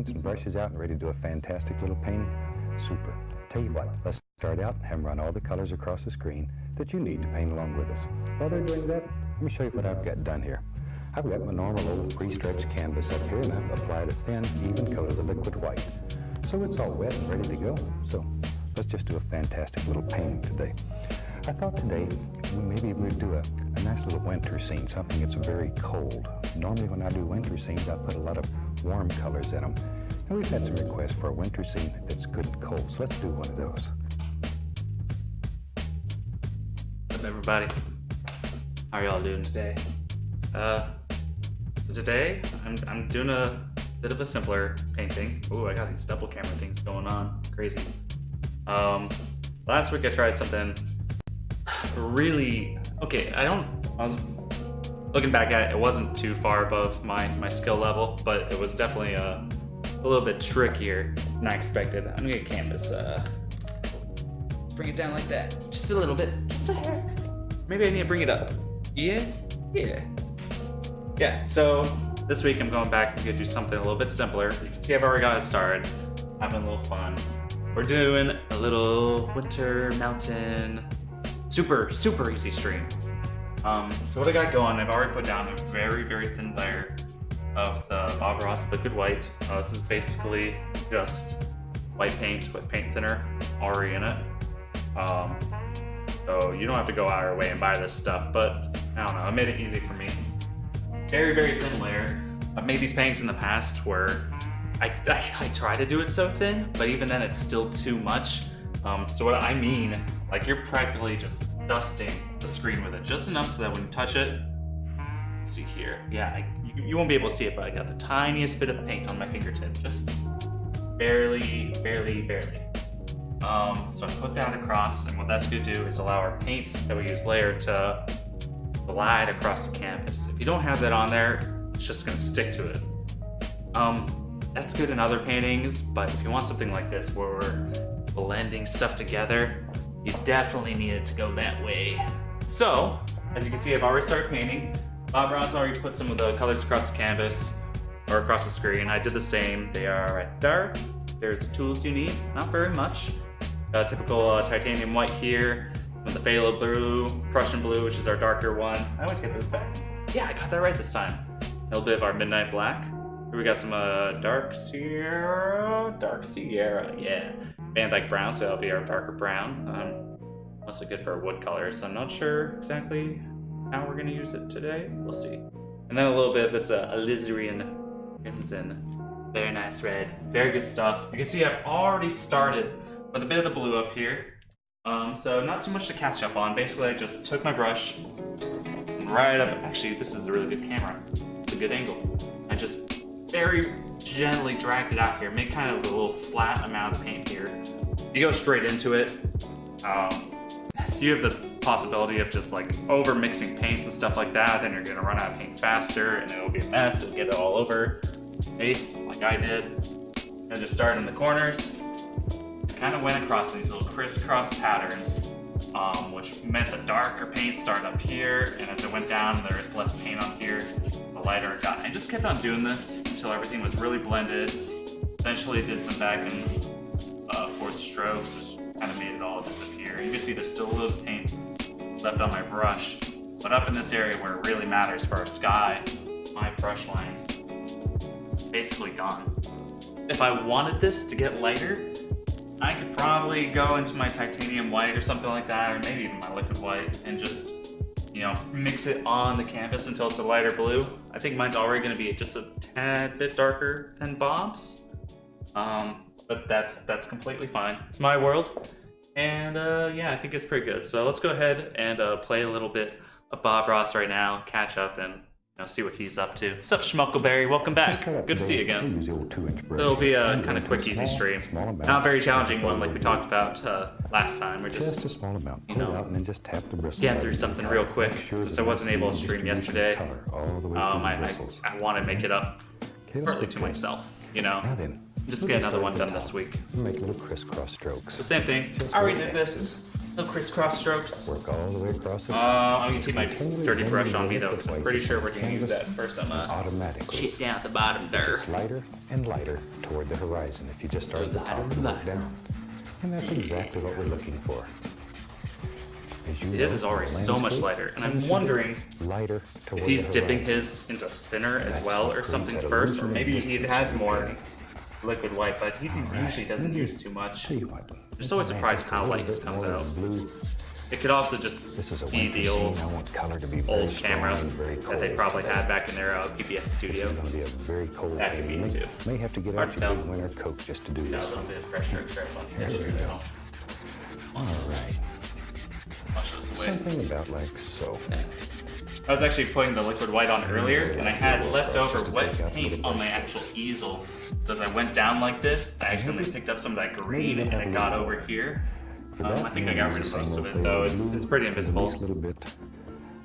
paints and brushes out and ready to do a fantastic little painting? Super. Tell you what, let's start out and run all the colors across the screen that you need to paint along with us. While they're doing that, let me show you what I've got done here. I've got my normal old pre-stretched canvas up here, and I've applied a thin, even coat of the liquid white. So it's all wet and ready to go. So let's just do a fantastic little painting today. I thought today maybe we'd do a nice little winter scene, something that's very cold. Normally when I do winter scenes, I put a lot of warm colors in them. And we've had some requests for a winter scene that's good and cold, so let's do one of those. What's up, everybody? How are y'all doing today? Today I'm doing a bit of a simpler painting. Ooh, I got these double camera things going on. Crazy. Last week I tried something really okay. I was looking back at it, it wasn't too far above my skill level, but it was definitely a little bit trickier than I expected. I'm gonna get canvas, bring it down like that, just a little bit, just a hair. Maybe I need to bring it up. Yeah. So this week I'm going back and gonna do something a little bit simpler. You can see I've already got it started, having a little fun. We're doing a little winter mountain, super easy stream. So what I got going, I've already put down a very thin layer of the Bob Ross liquid white. This is basically just white paint with paint thinner already in it. So you don't have to go out of your way and buy this stuff, but I don't know, I made it easy for me. Very thin layer. I've made these paintings in the past where I try to do it so thin, but even then it's still too much. So what I mean, like you're practically just dusting the screen with it just enough so that when you touch it, let's see here, yeah, you won't be able to see it, but I got the tiniest bit of paint on my fingertip, just barely. So I put that across, and what that's gonna do is allow our paints that we use later to glide across the canvas. If you don't have that on there, it's just gonna stick to it. That's good in other paintings, but if you want something like this where we're blending stuff together, you definitely need it to go that way. So, as you can see, I've already started painting. Bob Ross already put some of the colors across the canvas or across the screen. I did the same. They are at dark. There's the tools you need, not very much. Typical titanium white here, with the phthalo blue, Prussian blue, which is our darker one. I always get those back. Yeah, I got that right this time. A little bit of our midnight black. Here we got some dark Sierra, yeah. Van Dyke brown, so that'll be our darker brown. Mostly good for wood colors, so I'm not sure exactly how we're gonna use it today. We'll see. And then a little bit of this alizarin crimson. Very nice red, very good stuff. You can see I've already started with a bit of the blue up here. So not too much to catch up on. Basically, I just took my brush and right up, actually this is a really good camera. It's a good angle. I just very gently dragged it out here, make kind of a little flat amount of paint here. You go straight into it. You have the possibility of just like over mixing paints and stuff like that, then you're gonna run out of paint faster and it'll be a mess, you'll get it all over face like I did. And just start in the corners. Kind of went across these little crisscross patterns, which meant the darker paint started up here, and as it went down, there was less paint on here, the lighter it got. I just kept on doing this until everything was really blended. Eventually did some back and forth strokes, which kind of made it all disappear. You can see there's still a little paint left on my brush, but up in this area where it really matters for our sky, my brush line's basically gone. If I wanted this to get lighter, I could probably go into my titanium white or something like that, or maybe even my liquid white, and just, you know, mix it on the canvas until it's a lighter blue. I think mine's already gonna be just a tad bit darker than Bob's, but that's completely fine. It's my world, and yeah, I think it's pretty good. So let's go ahead and play a little bit of Bob Ross right now, catch up, and see what he's up to. What's up, Schmuckleberry? Welcome back. Good to see you again. It'll be a kind of quick, easy stream. Not a very challenging one like we talked about last time. We're just a small amount. You know, and then just tap the bristle. getting through something real quick since I wasn't able to stream yesterday. I want to make it up partly to myself, you know. Just get another one done this week. Make little crisscross strokes. The same thing. I already did this. Little crisscross strokes. Work all the way across the I'm gonna keep my dirty brush on me though, because I'm pretty sure we're gonna use that first. I'm gonna automatically. chip down at the bottom there. It's lighter and lighter toward the horizon if you just start at the top and work down. And that's exactly what we're looking for. This is already so much lighter, and I'm wondering lighter if he's dipping his into thinner as well or something first, or maybe he has more liquid white, but he usually doesn't use too much. I'm just always surprised how light this comes out. It could also just be the old camera that they probably had back in their PBS studio. That could be it too. May have to get out your big winter coat just to do this. A little bit of pressure on the There we go. All right. Wash this away. Something about like so. I was actually putting the liquid white on earlier, and I had leftover wet paint on my actual easel. As I went down like this, I accidentally picked up some of that green, and it got over here. I think I got rid of most of it, though. It's pretty invisible. A little bit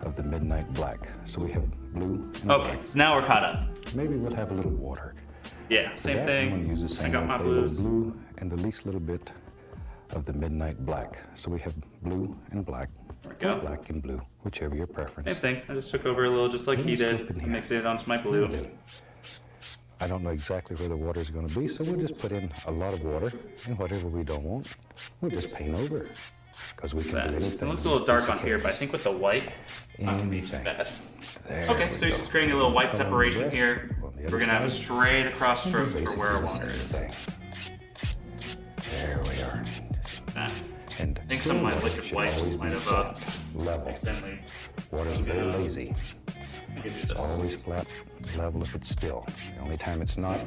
of the midnight black. So we have blue and Okay, black. so now we're caught up. Maybe we'll have a little water. Yeah, For same that, thing. I'm gonna use the I same got my old blues. blue and the least little bit of the midnight black. So we have blue and black. There we go. Black and blue, whichever your preference. Same thing. I just took over a little, just like he did, and mixed it onto my blue. I don't know exactly where the water is going to be, so we'll just put in a lot of water, and whatever we don't want, we'll just paint over. Because we can do anything. It looks a little dark on here, but I think with the white, not gonna be too bad. Okay, so he's just creating a little white separation here. We're gonna have a straight across strokes for where our water is. There we are. And I think some of my liquid white might have level. accidentally. Water's very lazy. I could do It's this. always flat, level if it's still. The only time it's not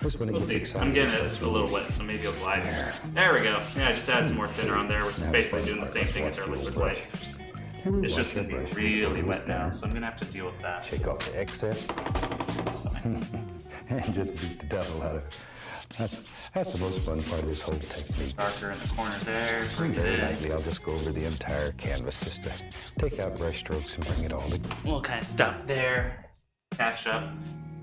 is when it We'll gets see. excited. I'm getting it a little wet, so maybe it'll glide. There we go. Yeah, I just add some more thinner on there, which is basically doing the same thing as our liquid white. It's just gonna be really wet now, so I'm gonna have to deal with that. Shake off the excess That's fine. and just beat the devil out of it. That's the most fun part of this whole technique. Darker in the corner there. Bring it Very in. lightly, I'll just go over the entire canvas just to take out brush strokes and bring it all together. We'll kind of stop there. Catch up.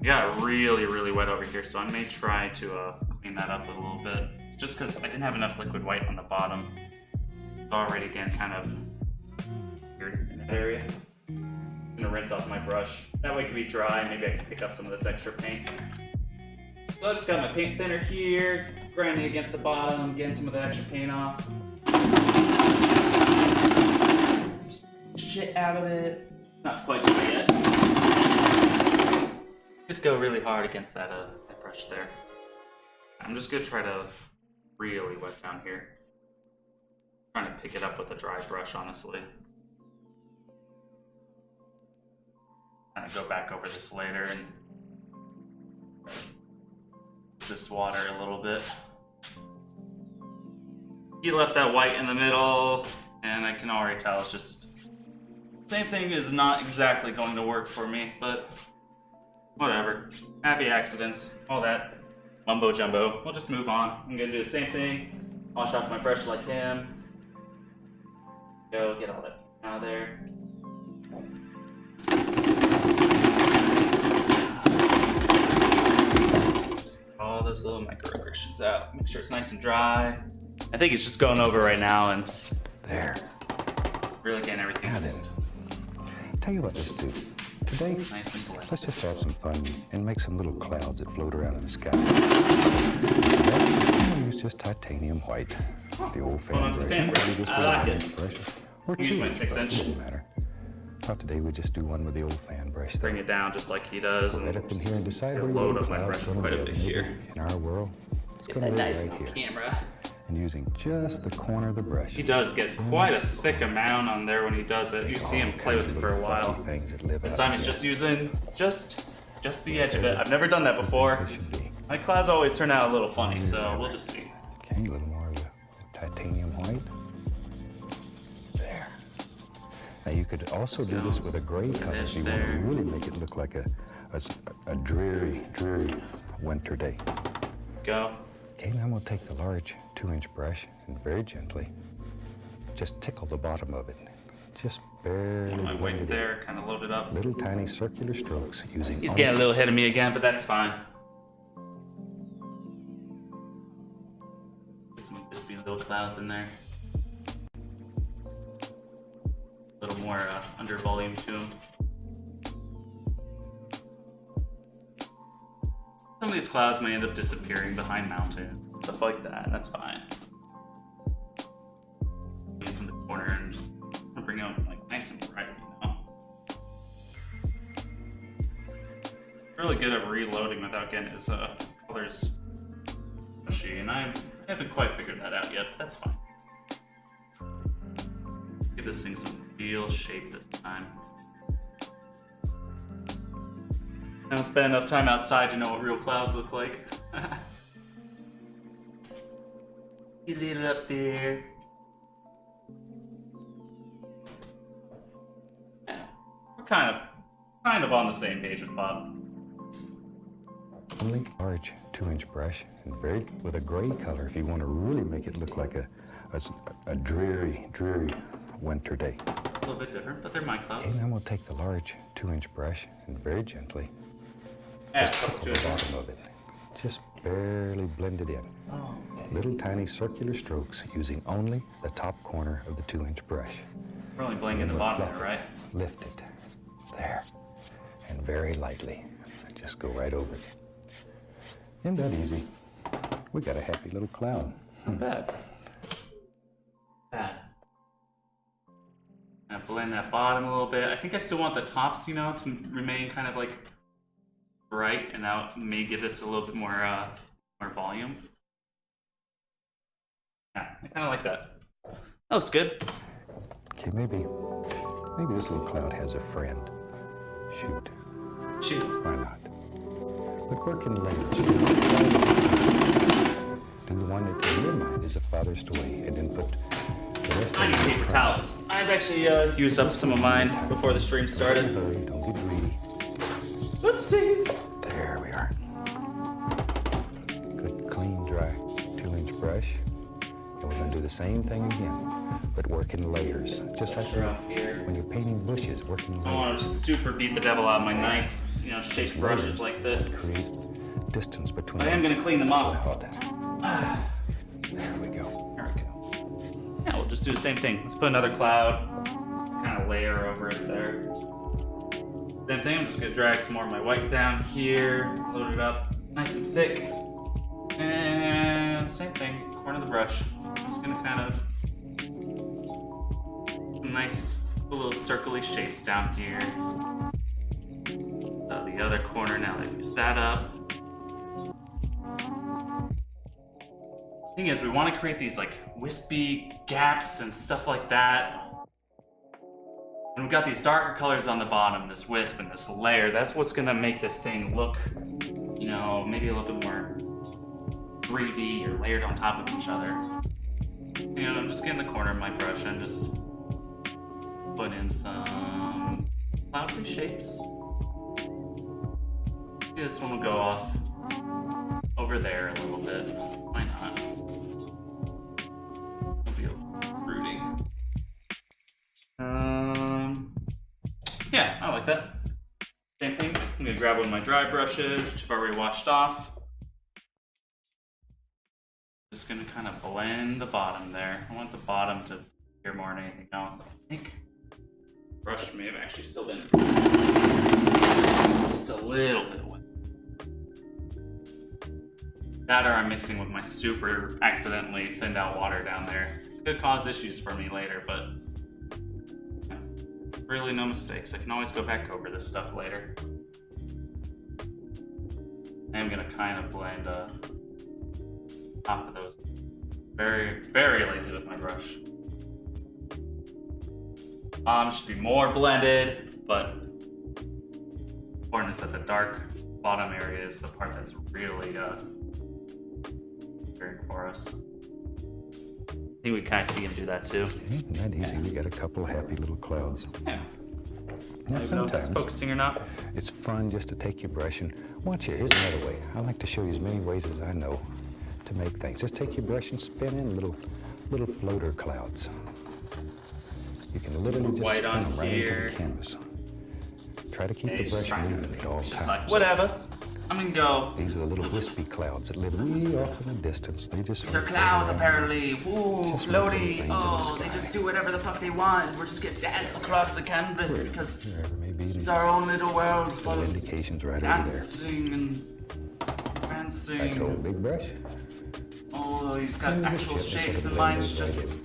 We got really, really wet over here, so I may try to clean that up a little bit. Just because I didn't have enough liquid white on the bottom. It's already, again, kind of weird in that area. I'm gonna rinse off my brush. That way it can be dry, maybe I can pick up some of this extra paint. So I just got my paint thinner here, grinding against the bottom, getting some of the extra paint off. Just shit out of it. Not quite dry yet. Good to go really hard against that brush there. I'm just gonna try to really wet down here. Trying to pick it up with a dry brush, honestly. Kind of go back over this later and this water a little bit. He left that white in the middle, and I can already tell it's just same thing is not exactly going to work for me, but whatever. Happy accidents, all that mumbo jumbo. We'll just move on. I'm gonna do the same thing. Wash off my brush like him. Go get all that out of there. All those little microaggressions out. Make sure it's nice and dry. I think it's just going over right now and There. really getting everything just Tell you what, let's do. Today, nice and blended. let's just have some fun and make some little clouds that float around in the sky. I'm gonna use just titanium white, the old fan on, brush. fan brush. Maybe just I one like fan it. brush, or Use two, my but 6-inch. it doesn't matter. Thought today we'd just do one with the old fan brush. Bring it down just like he does and Right up in here and decide just where load your up my cloud's brush gonna quite a go. bit Maybe here. In our world, it's Get gonna that be nice right on here. camera. And using just the corner of the brush. He does get quite a thick amount on there when he does it. You see him play with it for a while. Things that live This out time he's there. just using just the edge of it. I've never done that before. It should be. My clouds always turn out a little funny, so we'll just see. Okay, a little more of the titanium white. There. Now you could also do this with a gray color if you want to really make it look like a dreary winter day. Go. Okay, now I'm going to take the large 2-inch brush and very gently just tickle the bottom of it. Just barely My blend weight it in. there, kind of load it up. Little tiny circular strokes using He's getting a little ahead of me again, but that's fine. Get some crispy little clouds in there. more under volume to them. Some of these clouds may end up disappearing behind mountains, stuff like that. That's fine. It's in the corner and just bring out like nice and bright, you know. Really good at reloading without getting his colors mushy, and I haven't quite figured that out yet, but that's fine. Give this thing some real shape this time. I haven't spent enough time outside to know what real clouds look like. You lit it up there. Yeah, we're kind of on the same page with Bob. Only large 2-inch brush and very with a gray color if you want to really make it look like a dreary winter day. A little bit different, but they're my clouds. And then we'll take the large 2-inch brush and very gently Yeah, just couple tickle the bottom of it. Just barely blend it in. Oh, okay. Little tiny circular strokes using only the top corner of the 2-inch brush. We're only blanking the bottom there, right? Lift it. There. And very lightly. Just go right over it. Isn't that easy? We got a happy little cloud. Not bad. Bad. Now blend that bottom a little bit. I think I still want the tops, you know, to remain kind of like bright, and that may give this a little bit more volume. Yeah, I kind of like that. That looks good. Okay, maybe this little cloud has a friend. Shoot. Why not? But work in layers. Do the one that in your mind is the farthest away, and then put the rest I need of paper towels. I've actually used up some of mine before the stream started. Hurry, don't get greedy. Whoopsies! There we are. Good, clean, dry 2-inch brush. And we're going to do the same thing again, but work in layers. Just like Around here. when you're painting bushes, work in I want to layers. super beat the devil out of my nice, you know, shaped brushes like this. Create distance between I am each going to clean them off. cloud. There we go. There we go. Yeah, we'll just do the same thing. Let's put another cloud, kind of layer over it there. Same thing, I'm just gonna drag some more of my white down here, load it up nice and thick. And same thing, corner of the brush. Just gonna kind of, some nice little circly shapes down here. The other corner, now that I use that up. Thing is, we want to create these like wispy gaps and stuff like that. And we've got these darker colors on the bottom, this wisp and this layer. That's what's gonna make this thing look, you know, maybe a little bit more 3D or layered on top of each other. You know, I'm just getting the corner of my brush and just put in some cloudy shapes. This one will go off over there a little bit. Why not? It'll be a little fruity. Yeah, I like that. Same thing. I'm gonna grab one of my dry brushes, which I've already washed off. Just gonna kind of blend the bottom there. I want the bottom to appear more than anything else. I think the brush may have actually still been just a little bit wet. That or I'm mixing with my super accidentally thinned out water down there. Could cause issues for me later, but yeah, really no mistakes. I can always go back over this stuff later. I am gonna kind of blend top of those very, very lightly with my brush. Should be more blended, but important is that the dark bottom area is the part that's really for us. I think we kind of see him do that too. Ain't that easy? Yeah. We got a couple happy little clouds. Yeah. Now, I don't know if that's sometimes focusing or not. it's fun just to take your brush and watch it. Here's another way. I like to show you as many ways as I know to make things. Just take your brush and spin in little floater clouds. You can literally just White spin on them right into here. the canvas. Try to keep Yeah, the he's just brush trying to moving do at all it. Just times. like, whatever. I'm gonna go. These are the little wispy clouds that live way off in the distance. They just These are clouds, apparently. Ooh, Just little floaty. things in the Oh, they sky. just do whatever the fuck they want. We're just gonna dance across the canvas because Wherever may be. it's our own little world full Little of indications right over there. dancing and Like the dancing. old big brush. Oh, he's got And actual just shapes sort of and blend lines those just right in.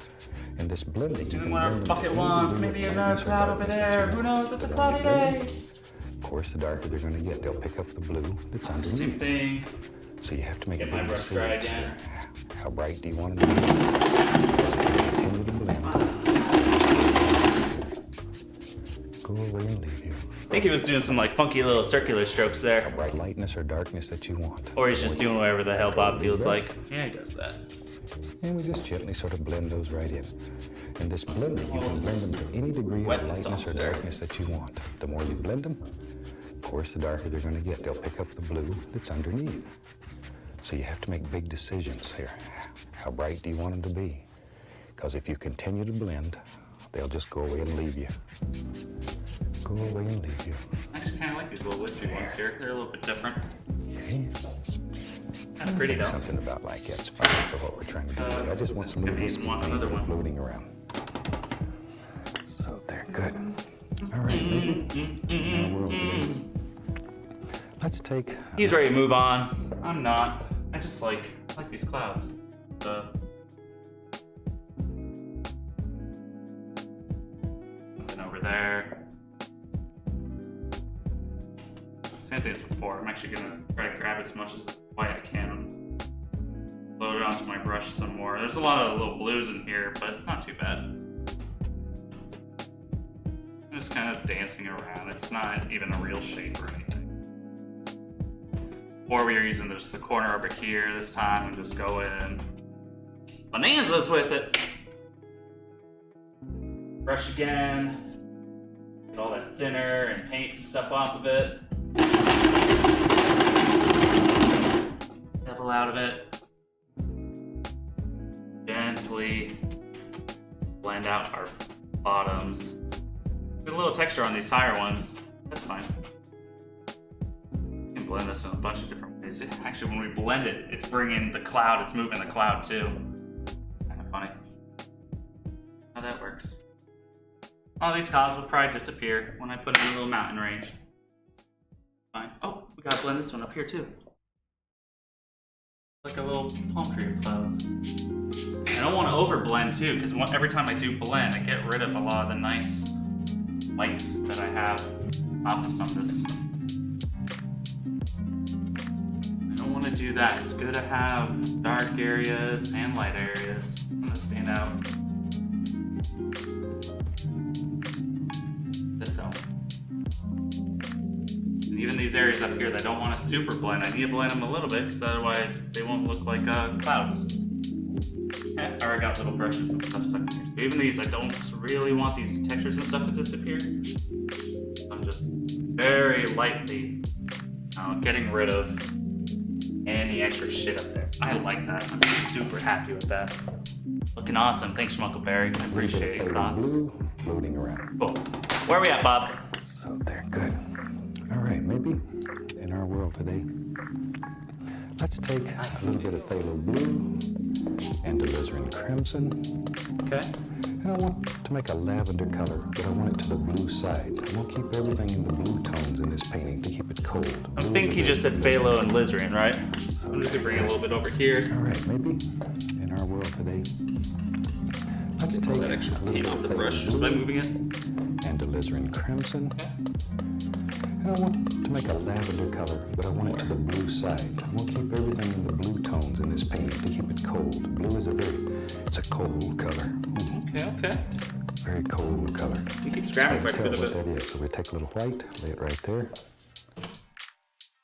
And this blending, you doing can whatever blend the fuck them it to any wants. degree Maybe of another lightness or cloud over darkness that there. you Who want. knows? It's a But cloudy when you blend day. Of course, the darker they're going to get, they'll pick up the blue that's Same underneath. thing. So you have to make Get big my brush dry decisions again. here. How bright do you want it to be? As you continue to blend, go away and leave you. I think he was doing some like funky little circular strokes there. Bright lightness or darkness that you want. Or he's just doing whatever the hell Bob feels like. Yeah, he does that. And we just gently sort of blend those right in. And this blender, you can blend them to any degree of wetness lightness or off there. darkness that you want. The more you blend them, of course, the darker they're going to get. They'll pick up the blue that's underneath. So you have to make big decisions here. How bright do you want them to be? Because if you continue to blend, they'll just go away and leave you. Go away and leave you. I actually kind of like these little wispy ones here. They're a little bit different. Okay? Kind of pretty though. Something about like that's fine for what we're trying to do. But I just want some little maybe wispy want things another that are one. floating around. So they're good. All right, maybe in our world today, let's take. He's ready to move on. I'm not. I just like these clouds. Something over there. Same thing as before. I'm actually gonna try to grab as much as white I can. Load it onto my brush some more. There's a lot of little blues in here, but it's not too bad. I'm just kind of dancing around. It's not even a real shape or anything. Or we are using just the corner over here this time and just go in bonanzas with it. Brush again. Get all that thinner and paint and stuff off of it. Devil out of it. Gently blend out our bottoms. Get a little texture on these higher ones. That's fine. You can blend this in a bunch of different ways. Actually, when we blend it, it's bringing the cloud, it's moving the cloud too. Kind of funny how that works. All these clouds will probably disappear when I put in a little mountain range. Fine. Oh, we gotta blend this one up here too. Like a little palm tree of clouds. I don't want to over blend too, because every time I do blend, I get rid of a lot of the nice lights that I have off of some of this. I don't want to do that. It's good to have dark areas and light areas. I'm gonna stand out. And even these areas up here that I don't want to super blend, I need to blend them a little bit because otherwise they won't look like clouds. I already got little brushes and stuff stuck in here. So even these, I don't really want these textures and stuff to disappear. I'm just very lightly getting rid of any extra shit up there. I like that. I'm super happy with that. Looking awesome. Thanks, Schmuckleberry. I appreciate your thoughts. Blue floating around. Cool. Where are we at, Bob? So they're good. All right, maybe in our world today, let's take a little bit of phthalo blue and alizarin crimson. Okay. And I want to make a lavender color, but I want it to the blue side. And we'll keep everything in the blue tones in this painting to keep it cold. I think he just said phthalo and alizarin, right? I'm just gonna bring it a little bit over here. All right, maybe in our world today, let's take That extra a little paint bit off of the phthalo brush just by blue moving it. and alizarin crimson. And I want to make a lavender color, but I want it to the blue side. And we'll keep everything in the blue tones in this painting to keep it cold. Blue is it's a cold color. Okay. Very cold color. He keeps grabbing quite a Tell bit what of it. that is. So we take a little white, lay it right there.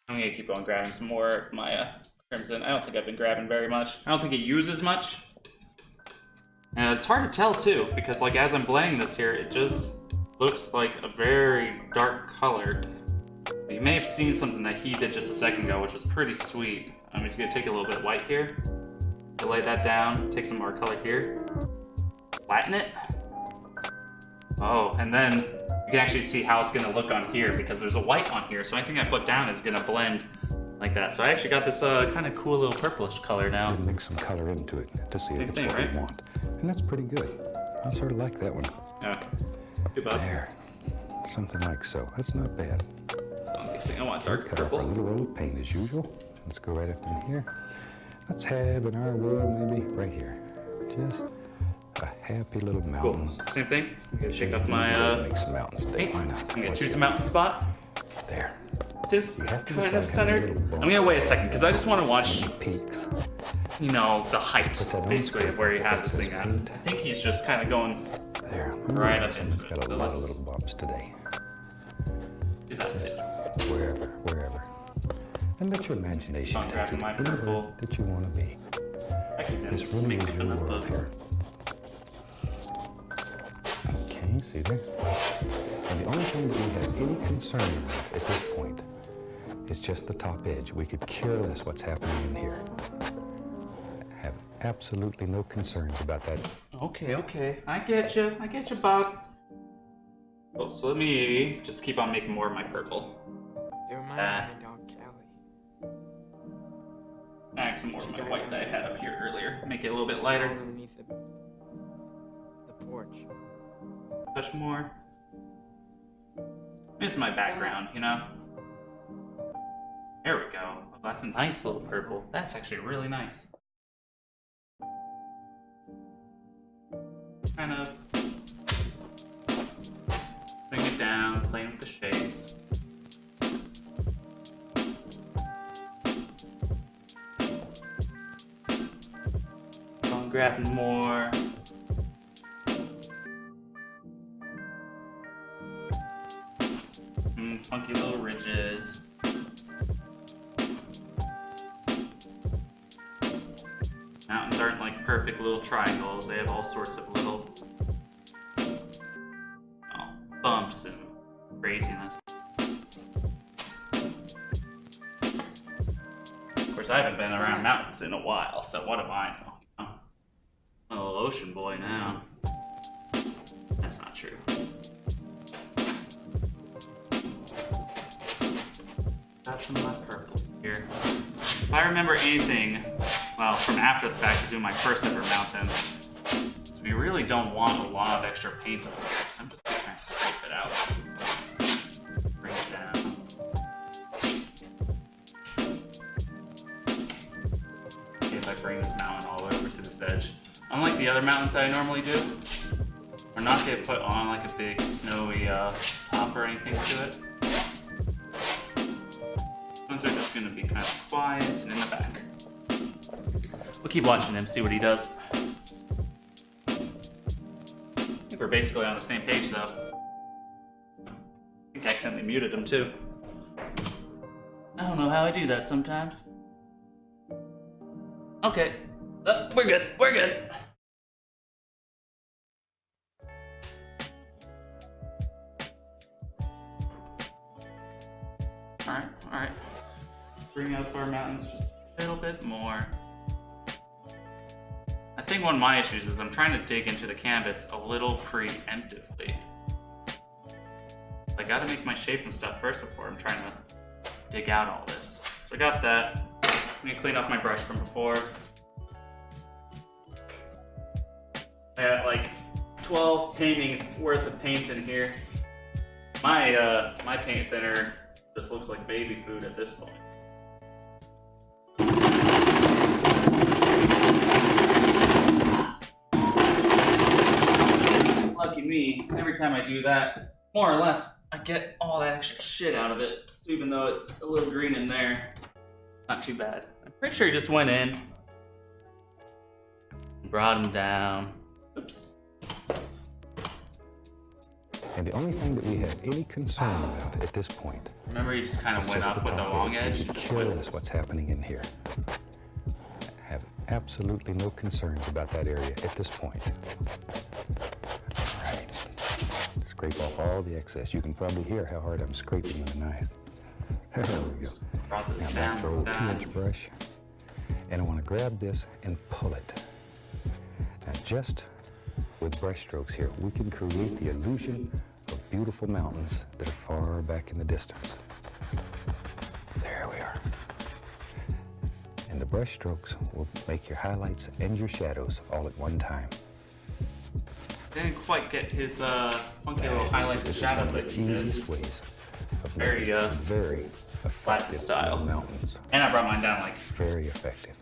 I'm gonna keep on grabbing some more of my crimson. I don't think I've been grabbing very much. I don't think it uses much. And it's hard to tell too, because like as I'm blending this here, it just looks like a very dark color. You may have seen something that he did just a second ago, which was pretty sweet. I'm just gonna take a little bit of white here, to lay that down, take some more color here, flatten it. Oh, and then you can actually see how it's gonna look on here because there's a white on here, so anything I put down is gonna blend like that. So I actually got this kind of cool little purplish color now. And mix some color into it to see if Same it's thing, what right? we want. And that's pretty good. I sort of like that one. Yeah. Too bad. There. Something like so. That's not bad. I'm guessing I want dark Cut off a purple. little roll of paint as usual. Let's go right up in here. Let's have in our world maybe right here. Just a happy little mountain. Cool. Same thing. I'm gonna shake off my Make some mountains today. paint. Why not? I'm gonna choose a mountain spot. There. Just You have to kind decide of how many centered. little bumps I'm gonna wait a second because I just want to watch, peaks. you know, the height Put that on. basically of where he has this thing at. Paint. I think he's just kind of going There. right up Someone's into got it. a So lot of let's little bumps today. do that too. Wherever. And let your imagination I'm take grabbing you my anywhere purple. that you want to be. Actually, then This really make is your enough world of here. Okay, see there? And the only thing that we have any concern with at this point is just the top edge. We could care less what's happening in here. Have absolutely no concerns about that. Okay. I get you, Bob. Oh, so let me just keep on making more of my purple. It reminds me of my dog Callie. Add some more of my white that I had up here earlier. Make it a little bit lighter. Underneath the porch. Touch more. This is my background, you know? There we go. Oh, that's a nice little purple. That's actually really nice. Kind of bring it down, playing with the shapes. I'm grabbing more. Funky little ridges. Mountains aren't like perfect little triangles. They have all sorts of little bumps and craziness. Of course, I haven't been around mountains in a while, so what do I know? You know? I'm a little ocean boy now. That's not true. Got some of my purples here. If I remember anything, well, from after the fact of doing my first ever mountain, is we really don't want a lot of extra paint on there, so I'm just gonna kind of scrape it out. Bring it down. Okay, if I bring this mountain all the way over to this edge. Unlike the other mountains that I normally do, we're not gonna put on like a big snowy top or anything to it. Ones are just going to be kind of quiet and in the back. We'll keep watching him, see what he does. I think we're basically on the same page, though. I think I accidentally muted him, too. I don't know how I do that sometimes. Okay. We're good. Alright. Bring up our mountains just a little bit more. I think one of my issues is I'm trying to dig into the canvas a little preemptively. I gotta make my shapes and stuff first before I'm trying to dig out all this. So I got that. I'm gonna clean off my brush from before. I got like 12 paintings worth of paint in here. My paint thinner just looks like baby food at this point. Lucky me, every time I do that, more or less, I get all that extra shit out of it. So even though it's a little green in there, not too bad. I'm pretty sure he just went in, brought him down. Oops. And the only thing that we have any concern about at this point Remember, he just kind of is went just up with the top long edge. We and just care went- less what's happening in here. Have absolutely no concerns about that area at this point. Right. Scrape off all the excess. You can probably hear how hard I'm scraping with a knife. There we go. Brought Now this back down to our old with that. 2-inch brush. And I want to grab this and pull it. Now just with brush strokes here, we can create the illusion of beautiful mountains that are far back in the distance. There we are. the brush strokes will make your highlights and your shadows all at one time. Didn't quite get his funky little highlights and shadows This like is he one of did. the easiest ways of Very, making very flat effective style. mountains. And I brought mine down like Very effective.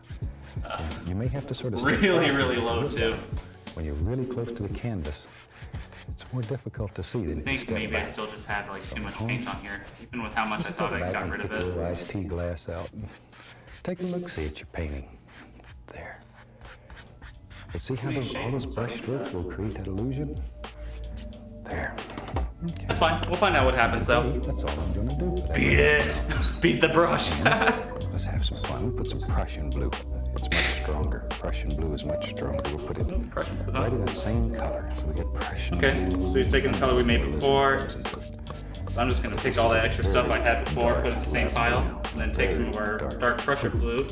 You may have to sort of step really, back really and low look at too. it. When you're really close to the canvas, it's more difficult to see than I if you think step maybe I back. still just had like too much paint on here, even with how much I Just thought take it I back got and rid of get your it. little iced tea glass out and take a look-see at your painting. There. But see how all those brush strokes will create that illusion? There. Okay. That's fine. We'll find out what happens though. That's all I'm gonna do for that. Beat it! Beat the brush! Let's have some fun. We'll put some Prussian blue. It's much stronger. Prussian blue is much stronger. We'll put it Prussian blue. right in that same color. So we get Prussian Okay, blue. so he's taking the color we made before. I'm just gonna take all that extra stuff I had before, put it in the same pile, and then take some of our dark Prussian blue,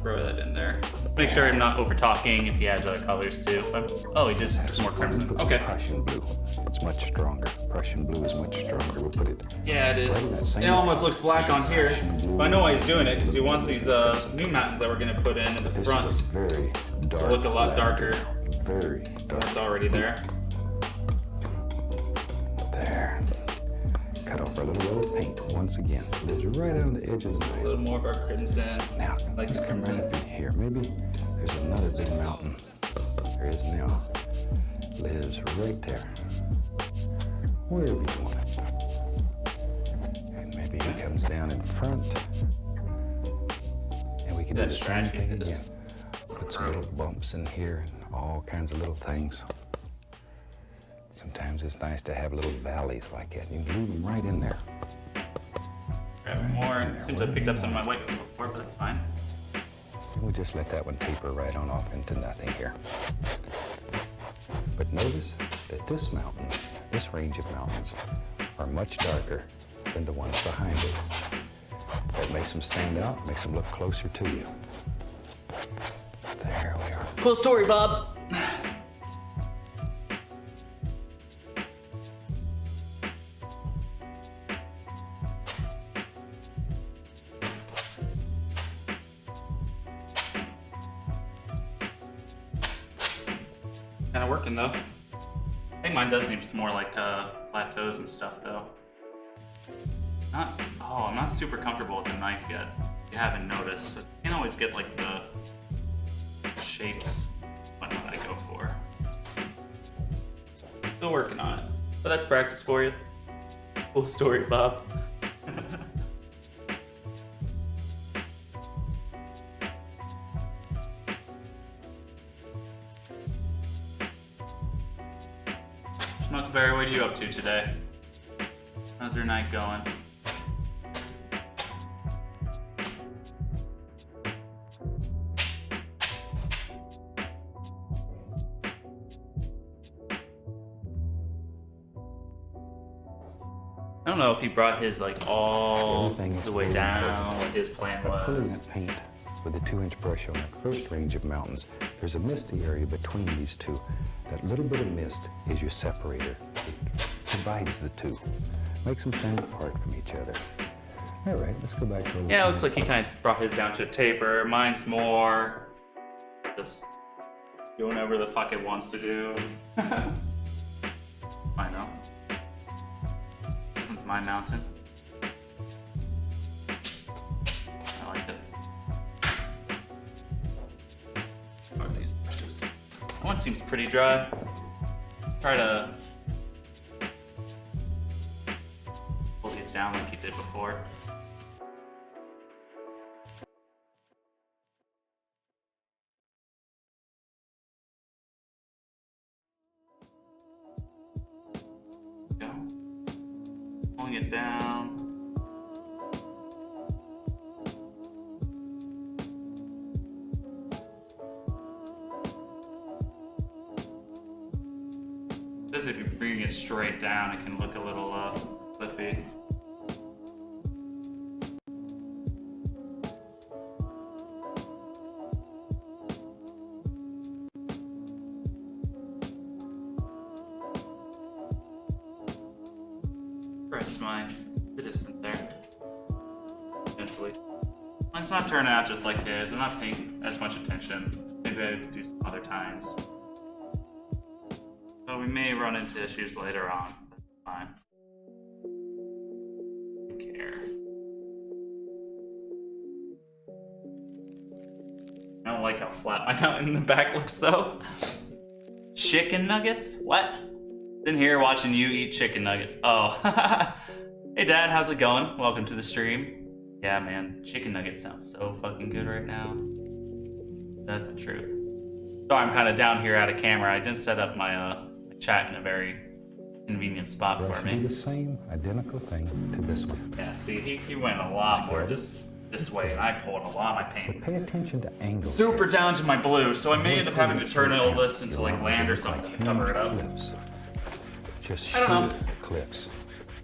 throw that in there. Make sure I'm not over talking if he adds other colors too. Oh, he did some more crimson. Put some Okay. Prussian blue. It's much stronger. Prussian blue is much stronger. We'll put it. Yeah, it is. It almost looks black on here. But I know why he's doing it, because he wants these new mountains that we're gonna put in the This front is a very dark. to look a lot darker. Very dark. It's already there. There. Cut off our little yellow paint once again. Lives right on the edge of the A knife. little more of our crimson. Now, Like let's the come right crimson. up in here. Maybe there's another big mountain. There is now. Lives right there. Wherever you want it. And maybe he comes down in front. And we can do That the same strategy thing is- again. Put some little bumps in here and all kinds of little things. Sometimes it's nice to have little valleys like that. You can leave them right in there. Grab more. Seems I picked up some of my white before, but that's fine. And we'll just let that one taper right on off into nothing here. But notice that this mountain, this range of mountains, are much darker than the ones behind it. That makes them stand out, makes them look closer to you. There we are. Cool story, Bob. Kind of working though. I think mine does need some more like plateaus and stuff though. I'm not super comfortable with the knife yet. If you haven't noticed, I can't always get like the shapes what I go for. Still working on it, but that's practice for you. Cool story, Bob. Smokeberry, what are you up to today? How's your night going? I don't know if he brought his like all Everything is the way fully down, what his plan By pulling was. that paint with a 2-inch brush on that first range of mountains, there's a misty area between these two. That little bit of mist is your separator. It divides the two, makes them stand apart from each other. All right, let's go back to Yeah, it looks like he kind of brought his down to a taper. Mine's more just doing whatever the fuck it wants to do. I know. This one's my mountain. I like it. What are these brushes? That one seems pretty dry. Try to pull these down like you did before. Go. Pulling it down. Says if you're bringing it straight down, it can look a little cliffy. Press my the distance there. Eventually. Mine's it's not turning out just like his. I'm not paying as much attention. Maybe I have to do some other times. So we may run into issues later on. That's fine. Don't care. I don't like how flat my mountain in the back looks though. Chicken nuggets? What? In here watching you eat chicken nuggets. Oh. Hey Dad, how's it going? Welcome to the stream. Yeah man, chicken nuggets sounds so fucking good right now. That's the truth. Sorry, I'm kind of down here out of camera. I didn't set up my chat in a very convenient spot for me. Do the same identical thing to this one. Yeah, see, he went a lot more just this way, and I pulled a lot of my paint. But pay attention to angles. Super down to my blue, so I may end up having to turn all this into like land or something to cover it up. Clips. Just I don't know. shoot clips.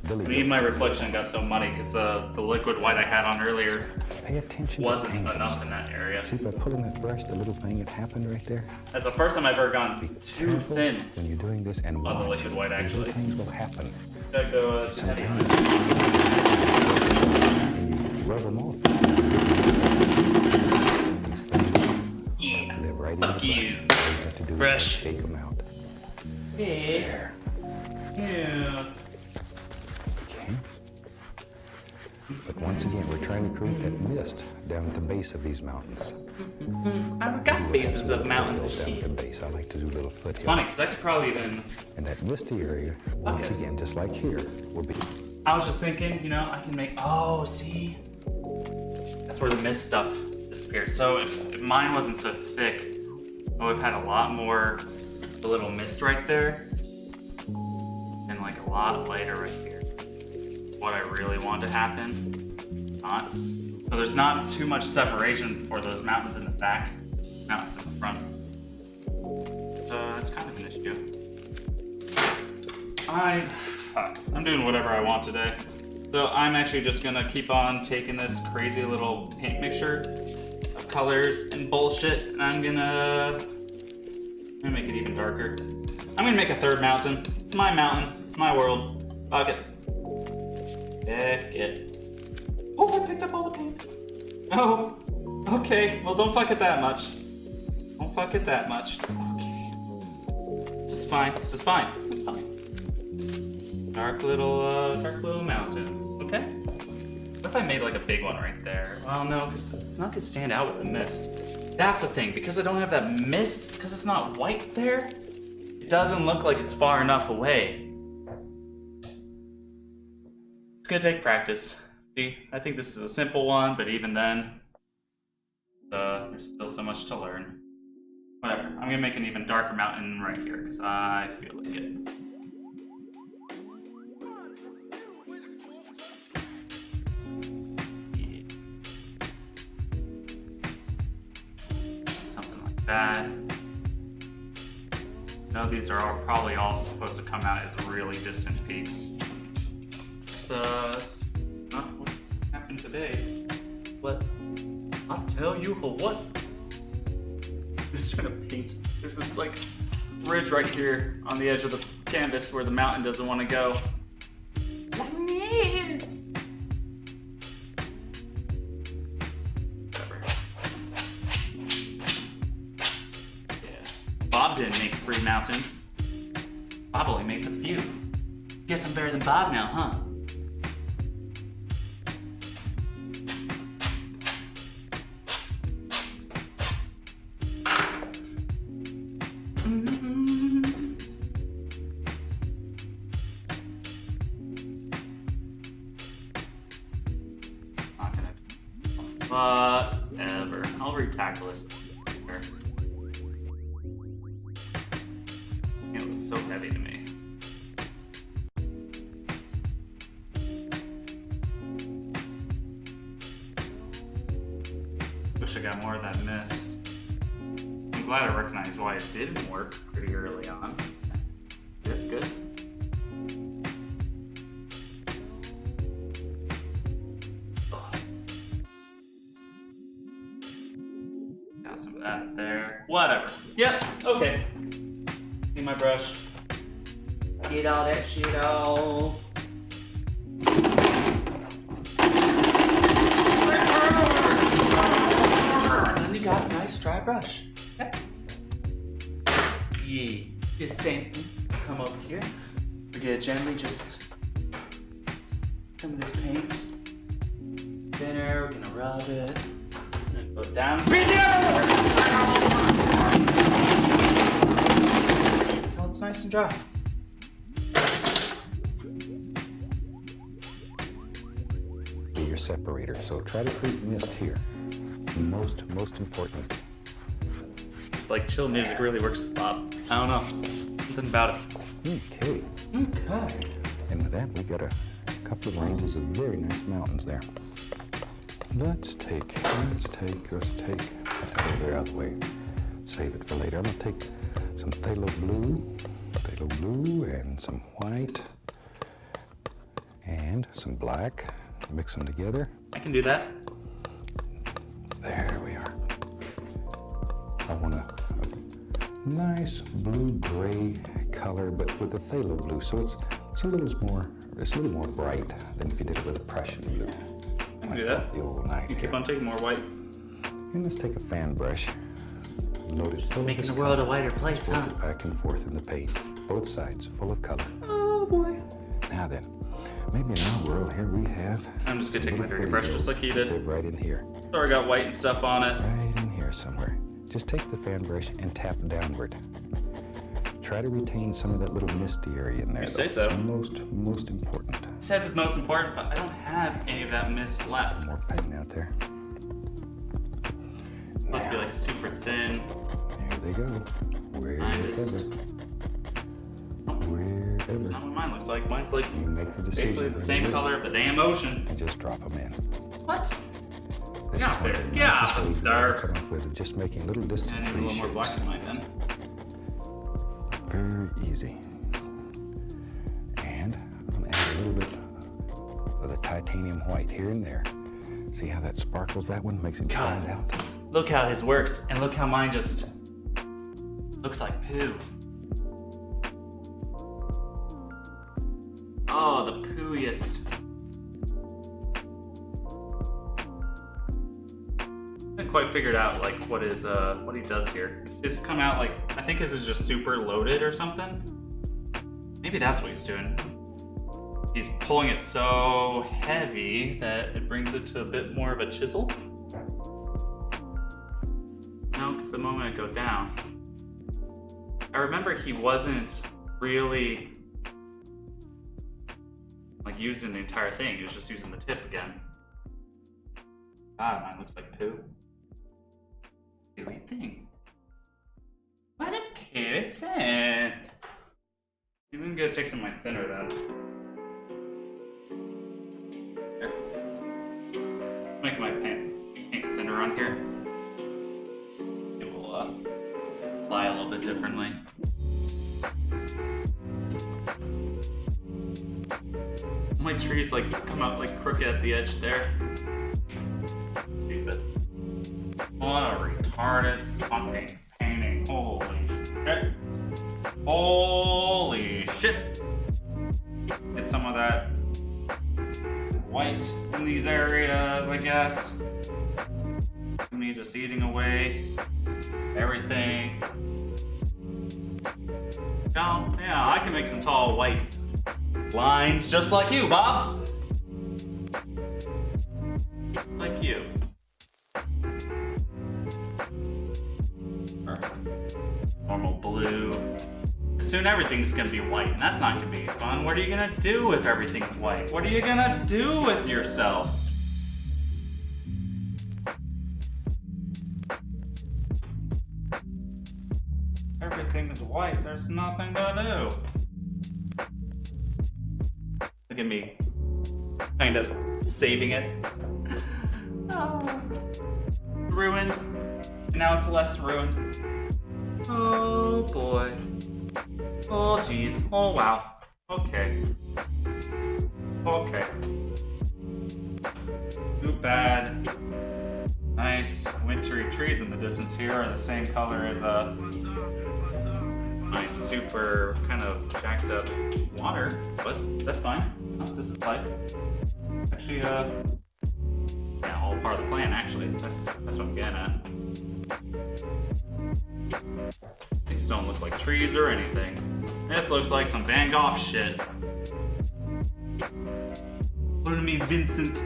Even my reflection got so muddy because the liquid white I had on earlier Pay attention wasn't to angles. enough in that area. See, by pulling that brush, the little thing that happened right there. That's the first time I've ever gone too Careful thin when you're doing this, and on the watch. liquid white These actually. little things will happen. Gotta go heavy. Sometimes and you rub them off. These things Yeah. live right in Fuck the you. brush. All you have to do Brush. is shake them out. Yeah. Yeah. Okay. But once again, we're trying to create that mist down at the base of these mountains. I've got bases of mountains to down at the keep. base. I like to do little foothills. It's funny because I could probably even. And that misty area, once Okay. again, just like here, will be. I was just thinking, you know, I can make. Oh, see, that's where the mist stuff disappeared. So if mine wasn't so thick, I would have had a lot more. The little mist right there, and like a lot lighter right here. What I really want to happen, not. So there's not too much separation for those mountains in the back, mountains in the front. So that's kind of an issue. I'm doing whatever I want today. So I'm actually just gonna keep on taking this crazy little paint mixture of colors and bullshit, and I'm gonna make it even darker. I'm gonna make a third mountain. It's my mountain. It's my world. Fuck it. Heck it. Oh, I picked up all the paint. Oh, okay. Well, don't fuck it that much. Don't fuck it that much. Okay. This is fine. This is fine. This is fine. Dark little mountains. Okay. What if I made like a big one right there? Well, no, because it's not gonna stand out with the mist. That's the thing. Because I don't have that mist, because it's not white there, it doesn't look like it's far enough away. It's gonna take practice. See, I think this is a simple one, but even then, there's still so much to learn. Whatever. I'm gonna make an even darker mountain right here because I feel like it. Something like that. No, these are probably all supposed to come out as really distant peaks. It's not what happened today. But I'll tell you what. Just trying to paint. There's this like ridge right here on the edge of the canvas where the mountain doesn't want to go. Bob didn't make 3 mountains. Bob only made a few. Guess I'm better than Bob now, huh? Not gonna. Whatever. I'll retackle this. It looks so heavy to me. Wish I got more of that mist. I'm glad I recognized why it didn't work pretty early on. That's good. Ugh. Got some of that there. Whatever. Yep, okay. Need my brush. Get all that shit off. got a nice dry brush. Okay. Yeah. Do the same thing. Come over here. We're gonna gently just some of this paint. There, we're gonna rub it. We're gonna go down. Until it's nice and dry. Your separator, so try to create mist here. Most important. It's like chill music really works with Bob. I don't know. Something about it. Okay. And with that, we got a couple of ranges of very nice mountains there. Let's take that over out the way. Save it for later. I'm gonna take some phthalo blue and some white and some black. Mix them together. I can do that. There we are. I want a nice blue-gray color, but with the phthalo blue, so it's a little more bright than if you did it with a Prussian blue. I can do that. The old night. You keep on taking more white. And let's take a fan brush. Load it. Just making the world a whiter place, huh? Back and forth in the paint, both sides, full of color. Oh boy. Now then, maybe in our world here we have. I'm just gonna take my dirty brush just like you did. Live right in here. Sorry, I got white and stuff on it. Right in here somewhere. Just take the fan brush and tap downward. Try to retain some of that little misty area in there. You say so. It's most important. It says it's most important, but I don't have any of that mist left. More paint out there. Must be like super thin. There they go. Wherever. That's not what mine looks like. Mine's like You make the decision. basically the same color of the damn ocean. And just drop them in. What? This Get is out one there. of the Get nicest out ways there. we've ever come up with, just making little distant And a tree little more black shapes. than mine then. Very easy. And I'm gonna add a little bit of the titanium white here and there. See how that sparkles? That one makes him stand out. Look how his works, and look how mine just looks like poo. Oh, the pooiest. I haven't quite figured out like what he does here. It's come out like, I think his is just super loaded or something. Maybe that's what he's doing. He's pulling it so heavy that it brings it to a bit more of a chisel. No, because the moment I go down, I remember he wasn't really like using the entire thing. He was just using the tip again. God, mine looks like poo. Pooey thing. What a pooey thing. I'm gonna take some of my thinner then. Here. Make my paint thinner on here. It will lie a little bit differently. My trees like come out like crooked at the edge there. Stupid. What a retarded fucking painting. Holy shit. Holy shit. Get some of that white in these areas, I guess. Me just eating away everything. Oh, yeah, I can make some tall white lines just like you, Bob. Like you. Or normal blue. Soon everything's gonna be white, and that's not gonna be fun. What are you gonna do if everything's white? What are you gonna do with yourself? Everything's white, there's nothing to do. Look at me, kind of saving it. Oh. Ruined, and now it's less ruined. Oh boy. Oh geez, oh wow. Okay. Okay. Too bad. Nice wintry trees in the distance here are the same color as my super kind of jacked up water, but that's fine. Oh, this is light. Actually, yeah, all part of the plan. Actually, that's what I'm getting at. These don't look like trees or anything. This looks like some Van Gogh shit. What do you mean, Vincent?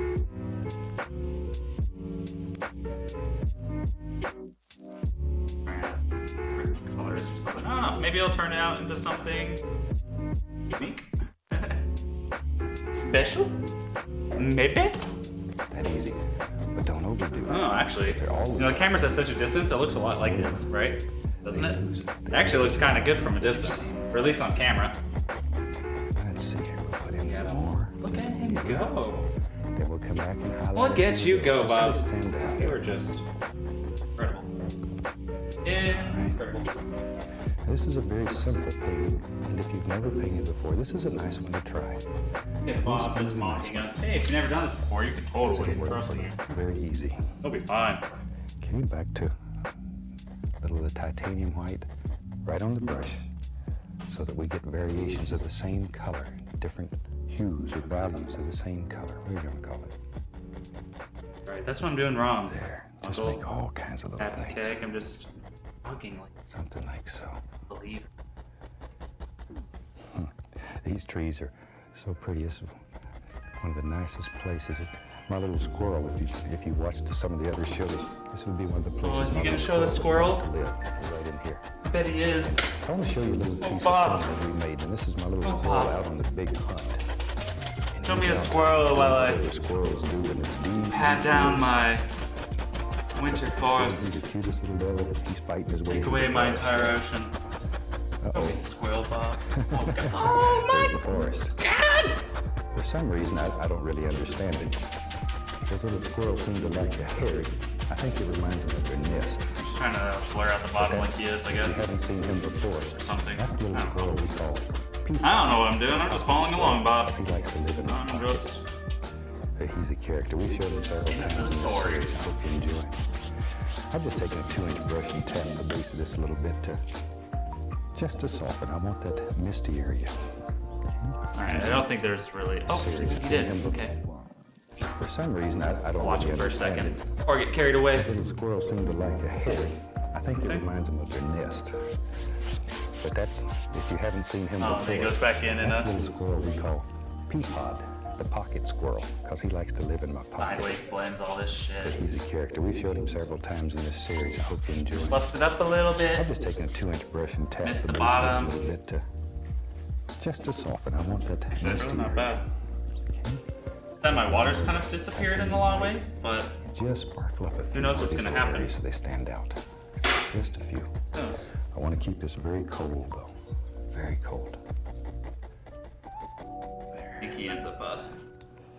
Colors or something. I don't know. Maybe I'll turn it out into something unique. Special? Maybe? That easy. But don't overdo it. Oh, actually, They're all the camera's at such a distance, it looks a lot like this, right? Doesn't it? It actually looks kind of good from a distance, or at least on camera. Let's see here. We'll put in some more. Look at him go. Then we'll come back and highlight. Look at you go, Bob. Stand out. You were just incredible. Incredible. This is a very simple painting, and if you've never painted before, this is a nice one to try. If Bob is mocking us, hey, if you've never done this before, you can totally trust me. Very easy. It'll be fine. Okay, back to a little of the titanium white right on the brush, so that we get variations of the same color, different hues or values of the same color. What are you going to call it? Right, that's what I'm doing wrong. There. Just Uncle, make all kinds of little Pat the things. keg, I'm just bugging like Something like so. believe. These trees are so pretty. This is one of the nicest places. My little squirrel, if you watched some of the other shows, this would be one of the places. Oh, is he my gonna little show the squirrel? would live, right in here. I bet he is. I want to show you a little piece Bob. of film that we made, and this is my little Oh, squirrel Bob. out on the big hunt. And Show me he's a out squirrel while I doing what squirrels do in the deep pat down woods. my winter He's forest. the cutest little devil. He's fighting his way. Take through away the my forest. entire ocean. Uh-oh. Okay, squirrel Bob. Oh, God. There's the forest. For some reason, I don't really understand it. Those little squirrels seem to like the hairy. I think it reminds them of their nest. Just trying to flare out the bottom like he is, I If you guess. haven't seen him before, Or something. that's the little squirrel we call Pete. I don't know what I'm doing. I'm just following along, Bob. He likes to live in the I'm pocket. just... He's a character. We've showed him several Into times the in this story. series. I hope you enjoy. I've just taken a 2-inch brush and tapped the base of this a little bit just to soften. I want that misty area. Alright, I don't think there's really... Oh, Series. he did. Okay. For some reason, I don't Watch really him for a understand second. it. Or get carried away. These little squirrels seem to like the hairy. I think it Okay. reminds them of their nest. But that's, if you haven't seen him Oh, before, then he goes back in and that's the little squirrel we call Peapod, the pocket squirrel, because he likes to live in my pocket. sideways blends all this But shit. he's a character. We've showed him several times in this series. I hope you enjoy it. Buffs it up a little bit. I've just taken a 2-inch brush and tapped Missed the the base of bottom. this a little bit just to soften. I want that Actually, that's misty really not area. bad. Then my water's kind of disappeared in a lot of ways, but Just sparkle up a few knows of what's these gonna little happen? areas so they stand out. Just a few. who knows? I want to keep this very cold, though. Very cold. I think he ends up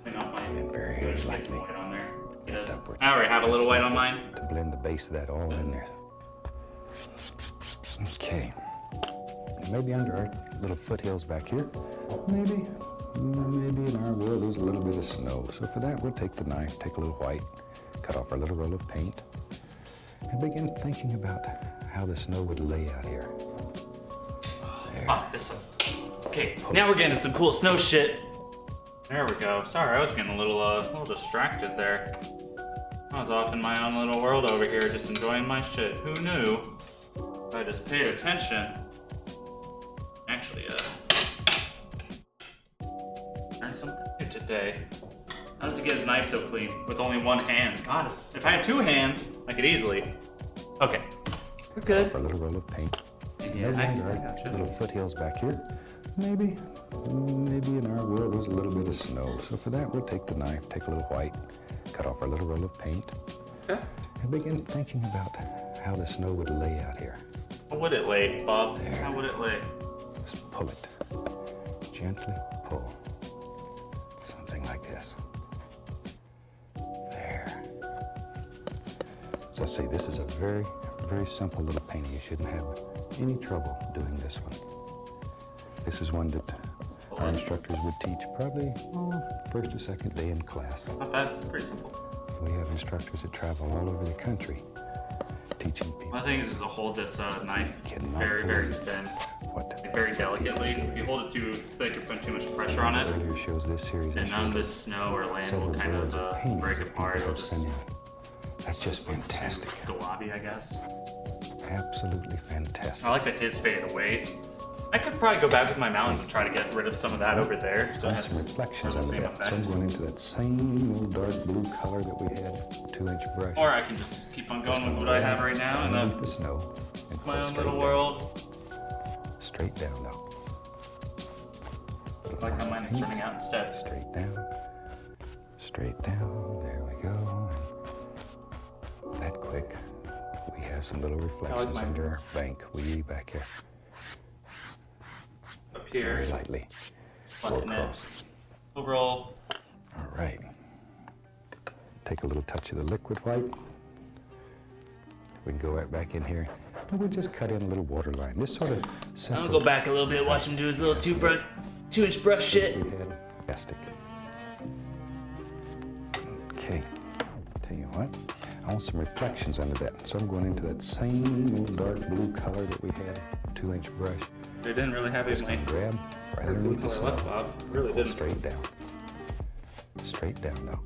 putting on my And very good, get some lightly. white on there. He does. Upward. I already have a Just little white enough on mine. To blend the base of that all in there. Okay. Maybe under our little foothills back here, maybe in our world there's a little bit of snow. So for that, we'll take the knife, take a little white, cut off our little roll of paint, and begin thinking about how the snow would lay out here. There. Ah, this one. Okay, now we're getting to some cool snow shit. There we go. Sorry, I was getting a little distracted there. I was off in my own little world over here, just enjoying my shit. Who knew? If I just paid attention. Actually, learned something new today. How does he get his knife so clean with only one hand? God, if I had two hands, I could easily. Okay, we're good. A little roll of paint. Yeah, Maybe I under our gotcha. little foothills back here, maybe in our world there's a little bit of snow. So for that, we'll take the knife, take a little white, cut off our little roll of paint, Okay. and begin thinking about how the snow would lay out here. How would it lay, Bob? There. How would it lay? Just pull it. Gently pull. Something like this. There. So I say this is a very, very simple little painting. You shouldn't have any trouble doing this one. This is one that our instructors would teach probably first or second day in class. Not bad. It's pretty simple. We have instructors that travel all over the country teaching people My thing is to hold this knife Cannot very, very believe thin, what like very delicately. If you hold it too thick, you're putting too much pressure on it, earlier shows this series. I and none showed of this snow or land several will kind boards of of paintings break that apart. people It'll have sent just in. That's just fantastic. globby, I guess. absolutely fantastic. I like that his faded away. I could probably go back with my mountains and try to get rid of some of that over there. So it has Some reflections the under same that. So I'm effect. going into that same little dark blue color that we had, 2-inch brush. Or I can just keep on going with what I have right now and Underneath the snow. And my pull own straight little down. world. Straight down now. Look like how mine is turning out instead. Straight down. Straight down. There we go. And that quick. We have some little reflections mine. under our bank. We back here. Up here. Very lightly. Go Button it. across. Overall, All right. Take a little touch of the liquid white. We can go right back in here. And we'll just cut in a little water line. This sort of I'm separate. gonna go back a little bit, watch him do his little 2-inch brush shit. We had plastic. Okay. Tell you what. I want some reflections under that. So I'm going into that same little dark blue color that we had. 2-inch brush. They didn't really have Just any gonna grab right blue underneath the color snow. left, Bob. Really Pull didn't. straight down. Straight down now.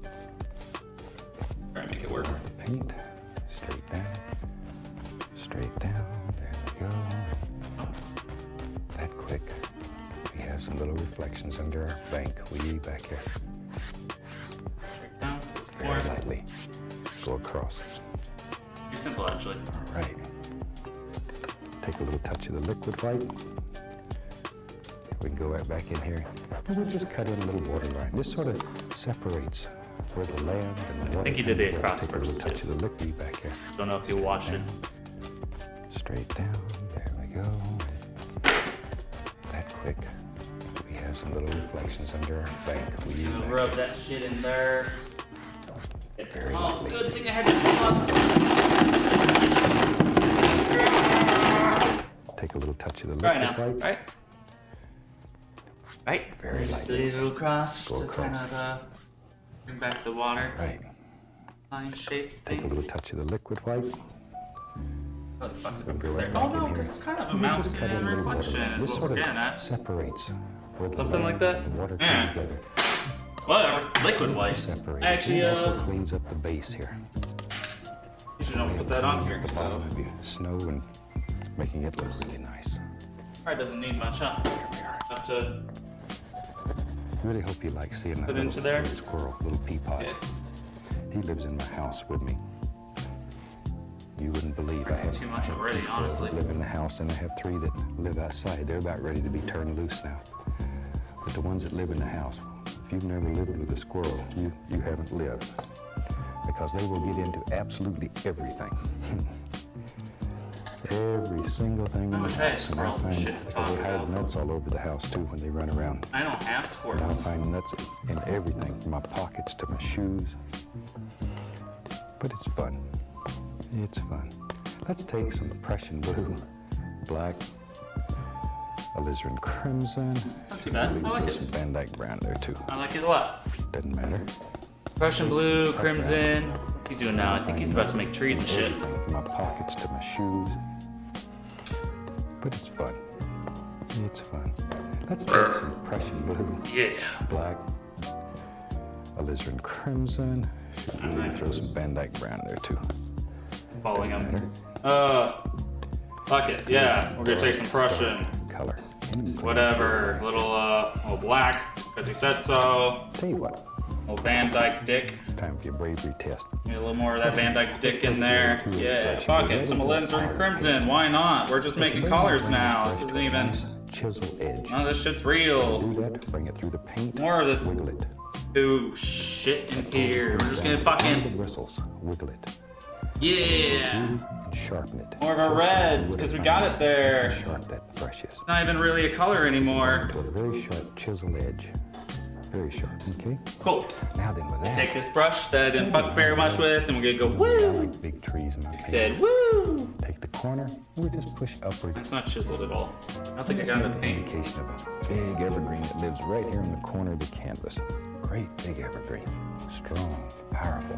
Try and make it work. The paint. Straight down. Straight down. There we go. That quick. We have some little reflections under our bank. We back here. Straight down. It's Very more lightly. Go across. too simple, actually. All right. Take a little touch of the liquid white. We can go right back in here. And we'll just cut in a little water line. This sort of separates where the land and the water. I think you did the comes together. across Take a little first, touch too. of the liquid back here. Don't know if you watched it. Straight down. There we go. That quick. We have some little reflections under our bank. We Gonna rub that shit in there. Very Oh, lightly. good thing I had to come up. Take a little touch of the Right liquid now, white. right? Right? Very Just lightly. a little cross, Go just to kind across. of bring back the water Right. line shape Take a thing. little touch of the liquid white. Oh, the fuck did We'll I go put right there? Oh back in no, here. because it's kind of a We'll mountain just cut in a little water reflection line. is This what sort we're of getting at. separates where the Something like land that? and the water Yeah. come together. Whatever, liquid white. Separate. I actually, It also cleans up the base here. you should don't put that on here, The so bottom of your snow and making it look really nice. probably doesn't need much, huh? Here we are. Up to I really hope you like seeing that Put little, into there? little squirrel, little peapod. Yeah. He lives in my house with me. You wouldn't believe I have too much already, squirrels honestly. that live in the house, and I have 3 that live outside. They're about ready to be turned loose now. But the ones that live in the house, if you've never lived with a squirrel, you haven't lived. Because they will get into absolutely everything. Every single thing in the wish I had house. And they'll squirrels and find, shit to because talk they hide about. nuts all over the house too when they run around. I don't have And I'll squirrels. find nuts in everything, from my pockets to my shoes. But it's fun. It's fun. Let's take some Prussian blue, black, alizarin crimson. It's not too bad. We can I like throw it. some Van Dyke brown there too. I like it a lot. Doesn't matter. Prussian blue, crimson. What's he doing now? I think he's about to make trees and shit. Everything, from my pockets to my shoes. But it's fun. It's fun. Let's take some Prussian blue, Yeah. black, alizarin crimson. Should we Alright. throw some Van Dyke brown there too? Following Doesn't him. matter. Fuck it. Yeah, we're gonna take some Prussian. Color. Whatever. Little black, because he said so. Tell you what, Little Van Dyke dick. it's time for your bravery test. Need a little more of that Van Dyke dick in there. Yeah, fuck it. Some alizarin crimson. Why not? We're just making colors now. This isn't even. Chisel edge. None of this shit's real. Do that, bring it through the paint. More of this Wiggle it. ooh shit in here. We're just gonna Down the fucking. bristles. Wiggle it. Yeah. And sharpen it. More of our So reds, sharpen 'cause we it got fine. it there. How sharp that brush is. Not even really a color anymore. To a very sharp chisel edge. Very sharp, okay? Cool. Now then with that, Take this brush that I didn't fuck very much with, and we're gonna go I woo. like big trees in my paint. Said woo. Take the corner, we just push upward. That's not chiseled at all. I don't think I got That's enough an paint. indication of a big evergreen that lives right here in the corner of the canvas. Great big evergreen. Strong, powerful.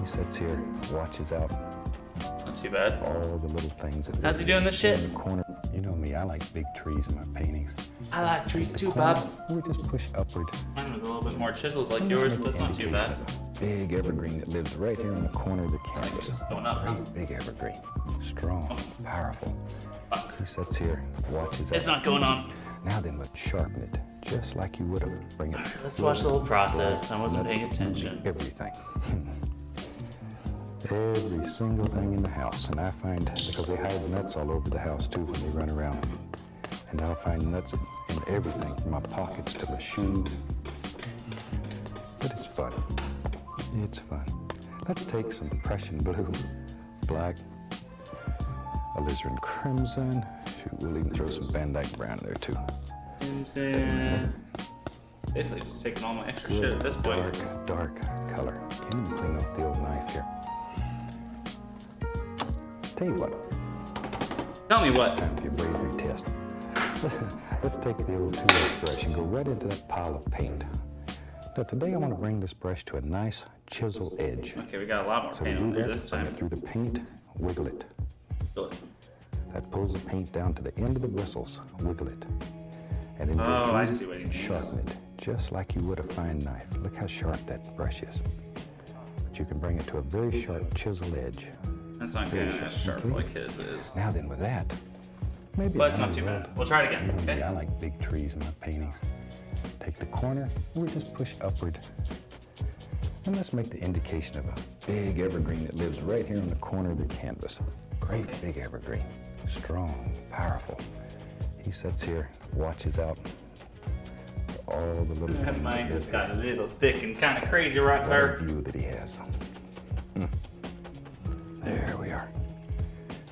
He sits here, watches out Not too bad. all the little things that How's live he doing this shit? in the corner. You know me, I like big trees in my paintings. I like trees too, Corner, Bob. we just push upward. Mine was a little bit more chiseled like Just yours, make but that's an not too bad. indication of a big evergreen that lives right here in the corner of the canvas. Going up, huh? Great big evergreen. Strong, powerful. Fuck. He sits here, watches It's out. not going on. Now then, let's sharpen it, just like you would have. Bring it. Let's watch the whole process. I wasn't paying attention. Everything. Every single thing in the house. And I find, because they hide nuts all over the house too when they run around. And I'll find nuts in everything, from my pockets to my shoes. But it's fun. It's fun. Let's take some Prussian blue, black, alizarin crimson. Shoot, we'll even throw some Van Dyke brown in there too. Basically just taking all my extra shit at this point. Dark color. Can't even clean off the old knife here. Tell you what, Tell me what. time for your bravery test. Let's take the old 2H brush and go right into that pile of paint. Now today I want to bring this brush to a nice chisel edge. Okay, we got a lot more So we paint do on there that, this bring time. it through the paint, wiggle it. Feel it. That pulls the paint down to the end of the bristles, wiggle it. And then go Oh, through I see what he and means. sharpen it, just like you would a fine knife. Look how sharp that brush is. But you can bring it to a very sharp chisel edge. That's not Very getting as sharp, sharp okay. like his is. Now then with that, maybe But it's down not the too road, bad. We'll try it again, you know, okay? I like big trees in my paintings. Take the corner, and we just push upward. And let's make the indication of a big evergreen that lives right here on the corner of the canvas. Great big evergreen, strong, powerful. He sits here, watches out for all the little That things mine that just live got a little thick and kind of crazy right here. there. What a view that he has. There we are.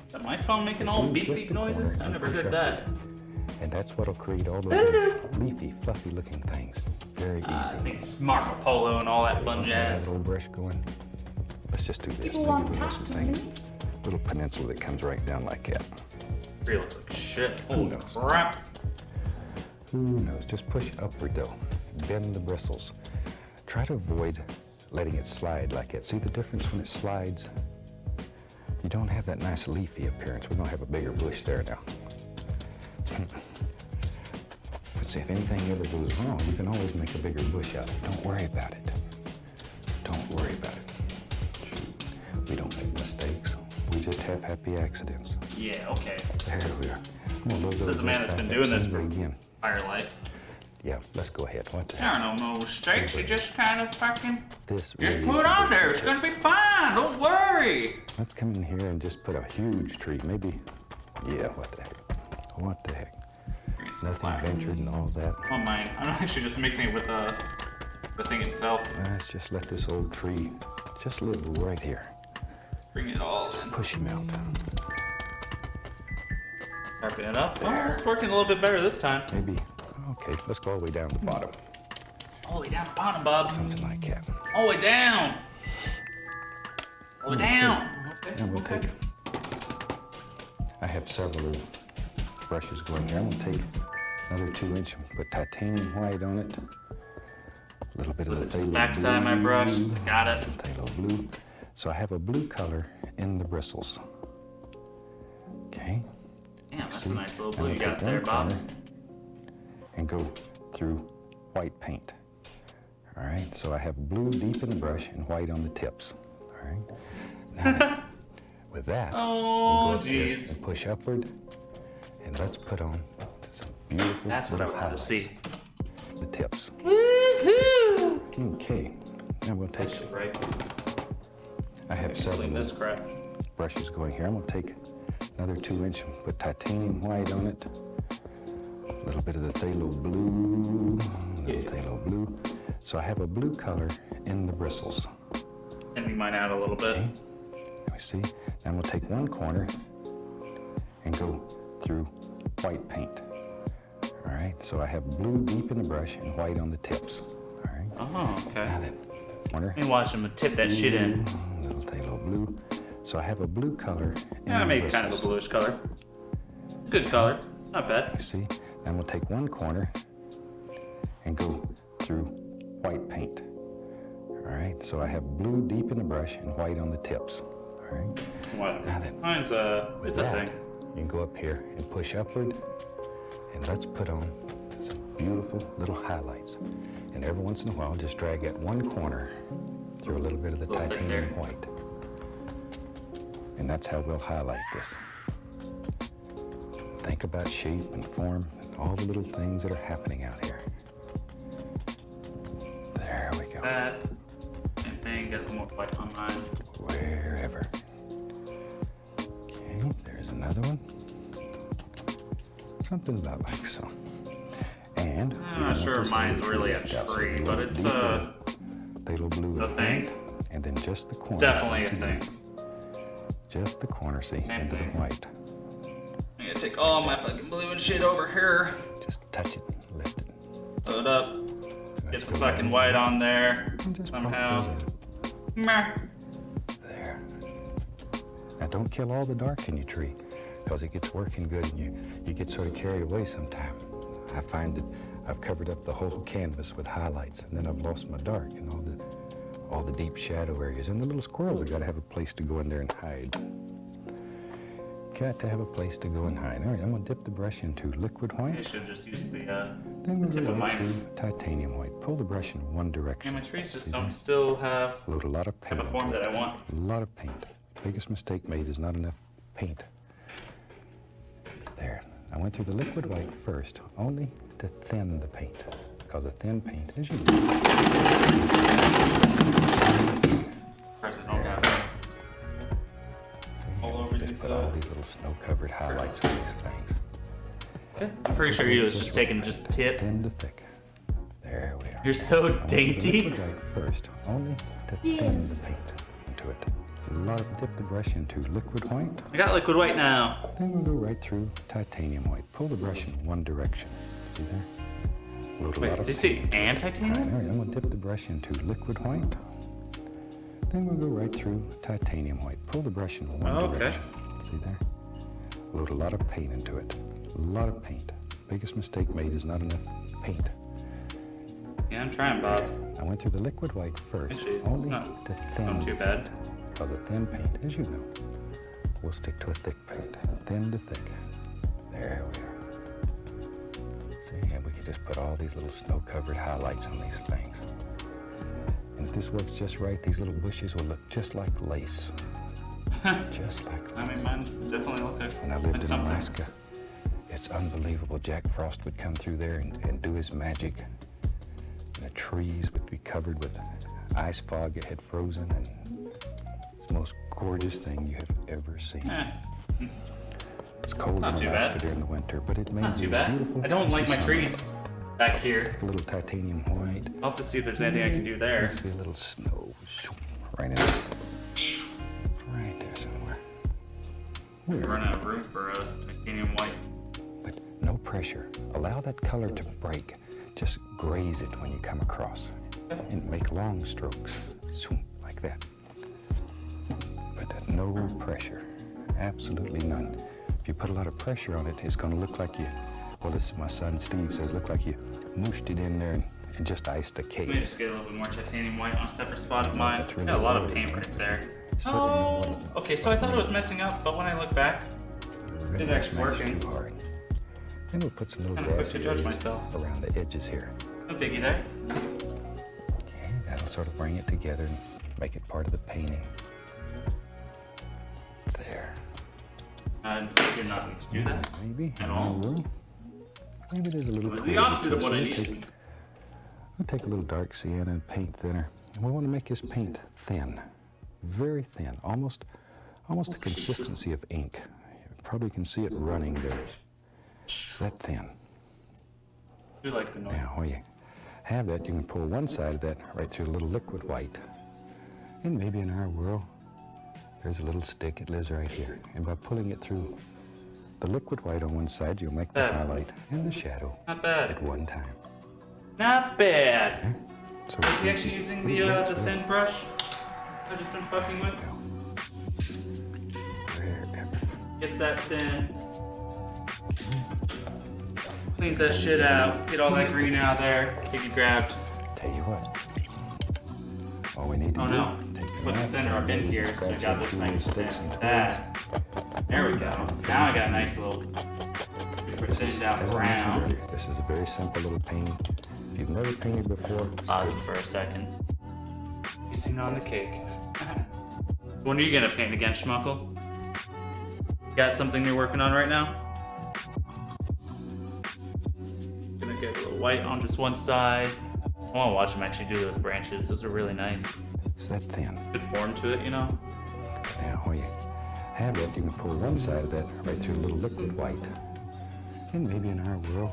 Is that my phone making all beep Just beep the corner, noises? I and never push heard upward. that. And that's what'll create all those little leafy, fluffy looking things. Very easy. I think it's Marco Polo and all that fun That jazz. little brush going. Let's just do this. People Maybe want we know to some talk to things. me. Little peninsula that comes right down like that. Really looks like shit. Holy knows? crap. Who knows? Just push upward though. Bend the bristles. Try to avoid letting it slide like that. See the difference when it slides? You don't have that nice leafy appearance. We're gonna have a bigger bush there now. But see, if anything ever goes wrong, you can always make a bigger bush out of it. Don't worry about it. Don't worry about it. We don't make mistakes. We just have happy accidents. Yeah, okay. There we are. I'm gonna load This is those a man back that's been up. doing this Send for it again. entire life. Yeah, let's go ahead. What the There are no mistakes. You just kind of fucking This just really put is it on a there. big It's gonna be test. fine. Don't worry. Let's come in here and just put a huge tree. Maybe, yeah, what the heck? What the heck? Bring some Nothing flour. ventured and all that. Oh mine. I'm actually just mixing it with the thing itself. Let's just let this old tree just live right here. Bring it all in. Push him out. Sharpen it up. Oh, it's working a little bit better this time. Maybe, okay, let's go all the way down to the bottom. All the way down the bottom, Bob. Something like that. All the way down. All the way down. Okay. And we'll Okay. take, I have several brushes going here. I'm gonna take another 2-inch, put titanium white on it. A little bit of the phthalo Backside of my brush. blue. Got it. Phthalo blue. So I have a blue color in the bristles. Okay. Damn, that's See? a nice little Now blue I'll you take got there, one Bob. corner and go through white paint. All right, so I have blue deep in the brush and white on the tips. All right. Now, with that, Oh, you go up here jeez. and push upward, and let's put on some beautiful. That's what I little wanted to see. highlights. The tips. Woohoo! Okay. Now we'll take. That's right. I have several Clean this crap. brushes going here. I'm gonna take another 2-inch and put titanium white on it. A little bit of the phthalo blue, phthalo blue. So I have a blue color in the bristles. Thinning mine out a little bit. Okay. Let me see. Now I'm gonna take one corner and go through white paint. All right. So I have blue deep in the brush and white on the tips. All right. Oh, okay. Now then, corner. Let me watch him tip that shit in. Little phthalo blue. So I have a blue color in Yeah, I the made kind of a bristles. bluish color. Good color. It's not bad. You see? Now we'll take one corner and go through white paint. All right, so I have blue deep in the brush and white on the tips. All right, What? now then, Mine's with it's a that, thing. you can go up here and push upward, and let's put on some beautiful little highlights. And every once in a while, just drag that one corner through a little bit of the Little bit titanium there. white. And that's how we'll highlight this. think about shape and form and all the little things that are happening out here. There we go. That same thing, get a little more white on mine. Wherever. Okay, there's another one. Something about like so. And I'm not sure mine's really a tree, but it's a blue. It's a thing. And then just the corner. It's definitely a thing. Just the corner, see, Same into thing. the white. I'm gonna take all my fucking blue and shit over here. Just touch it, lift it. Fill it up. Get Let's some go fucking down. white on there. And just pop Somehow. those in. Meh. There. Now don't kill all the dark in your tree, because it gets working good and you get sort of carried away sometime. I find that I've covered up the whole canvas with highlights, and then I've lost my dark and all the deep shadow areas. And the little squirrels have got to have a place to go in there and hide. Got to have a place to go and hide. All right, I'm gonna dip the brush into liquid I white. should just use the Then we'll tip go of right mine. through titanium white. Pull the brush in one Yeah, direction. my trees just See don't there? still have Load a lot of paint. the form into that it. I want. A lot of paint. Biggest mistake made is not enough paint. There. I went through the liquid white first, only to thin the paint. Because a thin paint, as you know. Of course, I don't have it. See, All over just these, put all these little snow-covered highlights on these things. Okay. I'm pretty sure you was just taking just the tip. Thin to thick. There we are. You're so I went through the dainty. liquid white first, only to thin Yes. the paint into it. Dip the brush into liquid white. I got liquid white now. Then we'll go right through titanium white. Pull the brush in one direction. See there? Load a Wait, lot of did you say paint. and All right, titanium? I'm going to dip the brush into liquid white. Then we'll go right through titanium white. Pull the brush in one Oh, okay. direction. See there? Load a lot of paint into it. A lot of paint. Biggest mistake made is not enough paint. Yeah, I'm trying, Bob. I went through the liquid white first, Actually, it's only not- to thin. Not too bad. Because a thin paint, as you know, will stick to a thick paint. Thin to thick. There we are. See, and we can just put all these little snow-covered highlights on these things. And if this works just right, these little bushes will look just like lace. Just like lace. I mean, mine definitely look When I like lived in something. Alaska, it's unbelievable. Jack Frost would come through there and do his magic. And the trees would be covered with ice fog that had frozen, and it's the most gorgeous thing you have ever seen. Eh, It's cold Not in too Alaska bad. during the winter, but it may not be too as bad. beautiful I don't as like the my sun. trees back here. Take a little titanium white. I'll have to see if there's anything I can do there. See a little snow right in there. Right there somewhere. We run out of room for a titanium white. But no pressure. Allow that color to break. Just graze it when you come across. And make long strokes. Like that. But no pressure. Absolutely none. If you put a lot of pressure on it, it's going to look like you, well, this is my son Steve says, look like you mooshed it in there and just iced a Let me cake. just get a little bit more titanium white on a separate spot of mine. That's really Got a lot of what it paint is. right there. Certainly Oh, what okay, so I thought it was messing up, but when I look back, We're It's gonna actually smash working. Too hard. Then we'll put some little I'm quick grassy to judge areas myself. around the edges here. no biggie there. Okay, that'll sort of bring it together and make it part of the painting. There. I did not need to do that. Maybe. At in all. our room. Maybe there's a little. It was the clear opposite of because what I we'll needed. We'll take a little dark sienna and paint thinner. And we want to make this paint thin, very thin, almost the consistency of ink. You probably can see it running there. It's that thin. I do like the noise. Now, where you have that, you can pull one side of that right through a little liquid white. And maybe in our world, there's a little stick, it lives right here. And by pulling it through the liquid white on one side, you'll make the Bad. highlight and the shadow Not bad. at one time. Not bad. So Was he we actually can- using the thin brush I've just been fucking with? Wherever. Gets that thin. Cleans that shit out. Get all that green out there. Get you grabbed. Tell you what. All we need to Oh do no. take a Put the knife, thinner up in here so we scratch got out this through nice the thin. sticks and twigs. That. There we go. Now I got a nice little super thinned out As I mentioned brown. earlier, this is a very simple little painting. If you've never painted before, Pause it for a second. Icing on the cake. When are you gonna paint again, Schmuckle? You got something you're working on right now? white on just one side. I want to watch him actually do those branches. Those are really nice. It's that thin. Good form to it, you know? Now, when you have it, you can pull one side of that right through a little liquid white. And maybe in our world,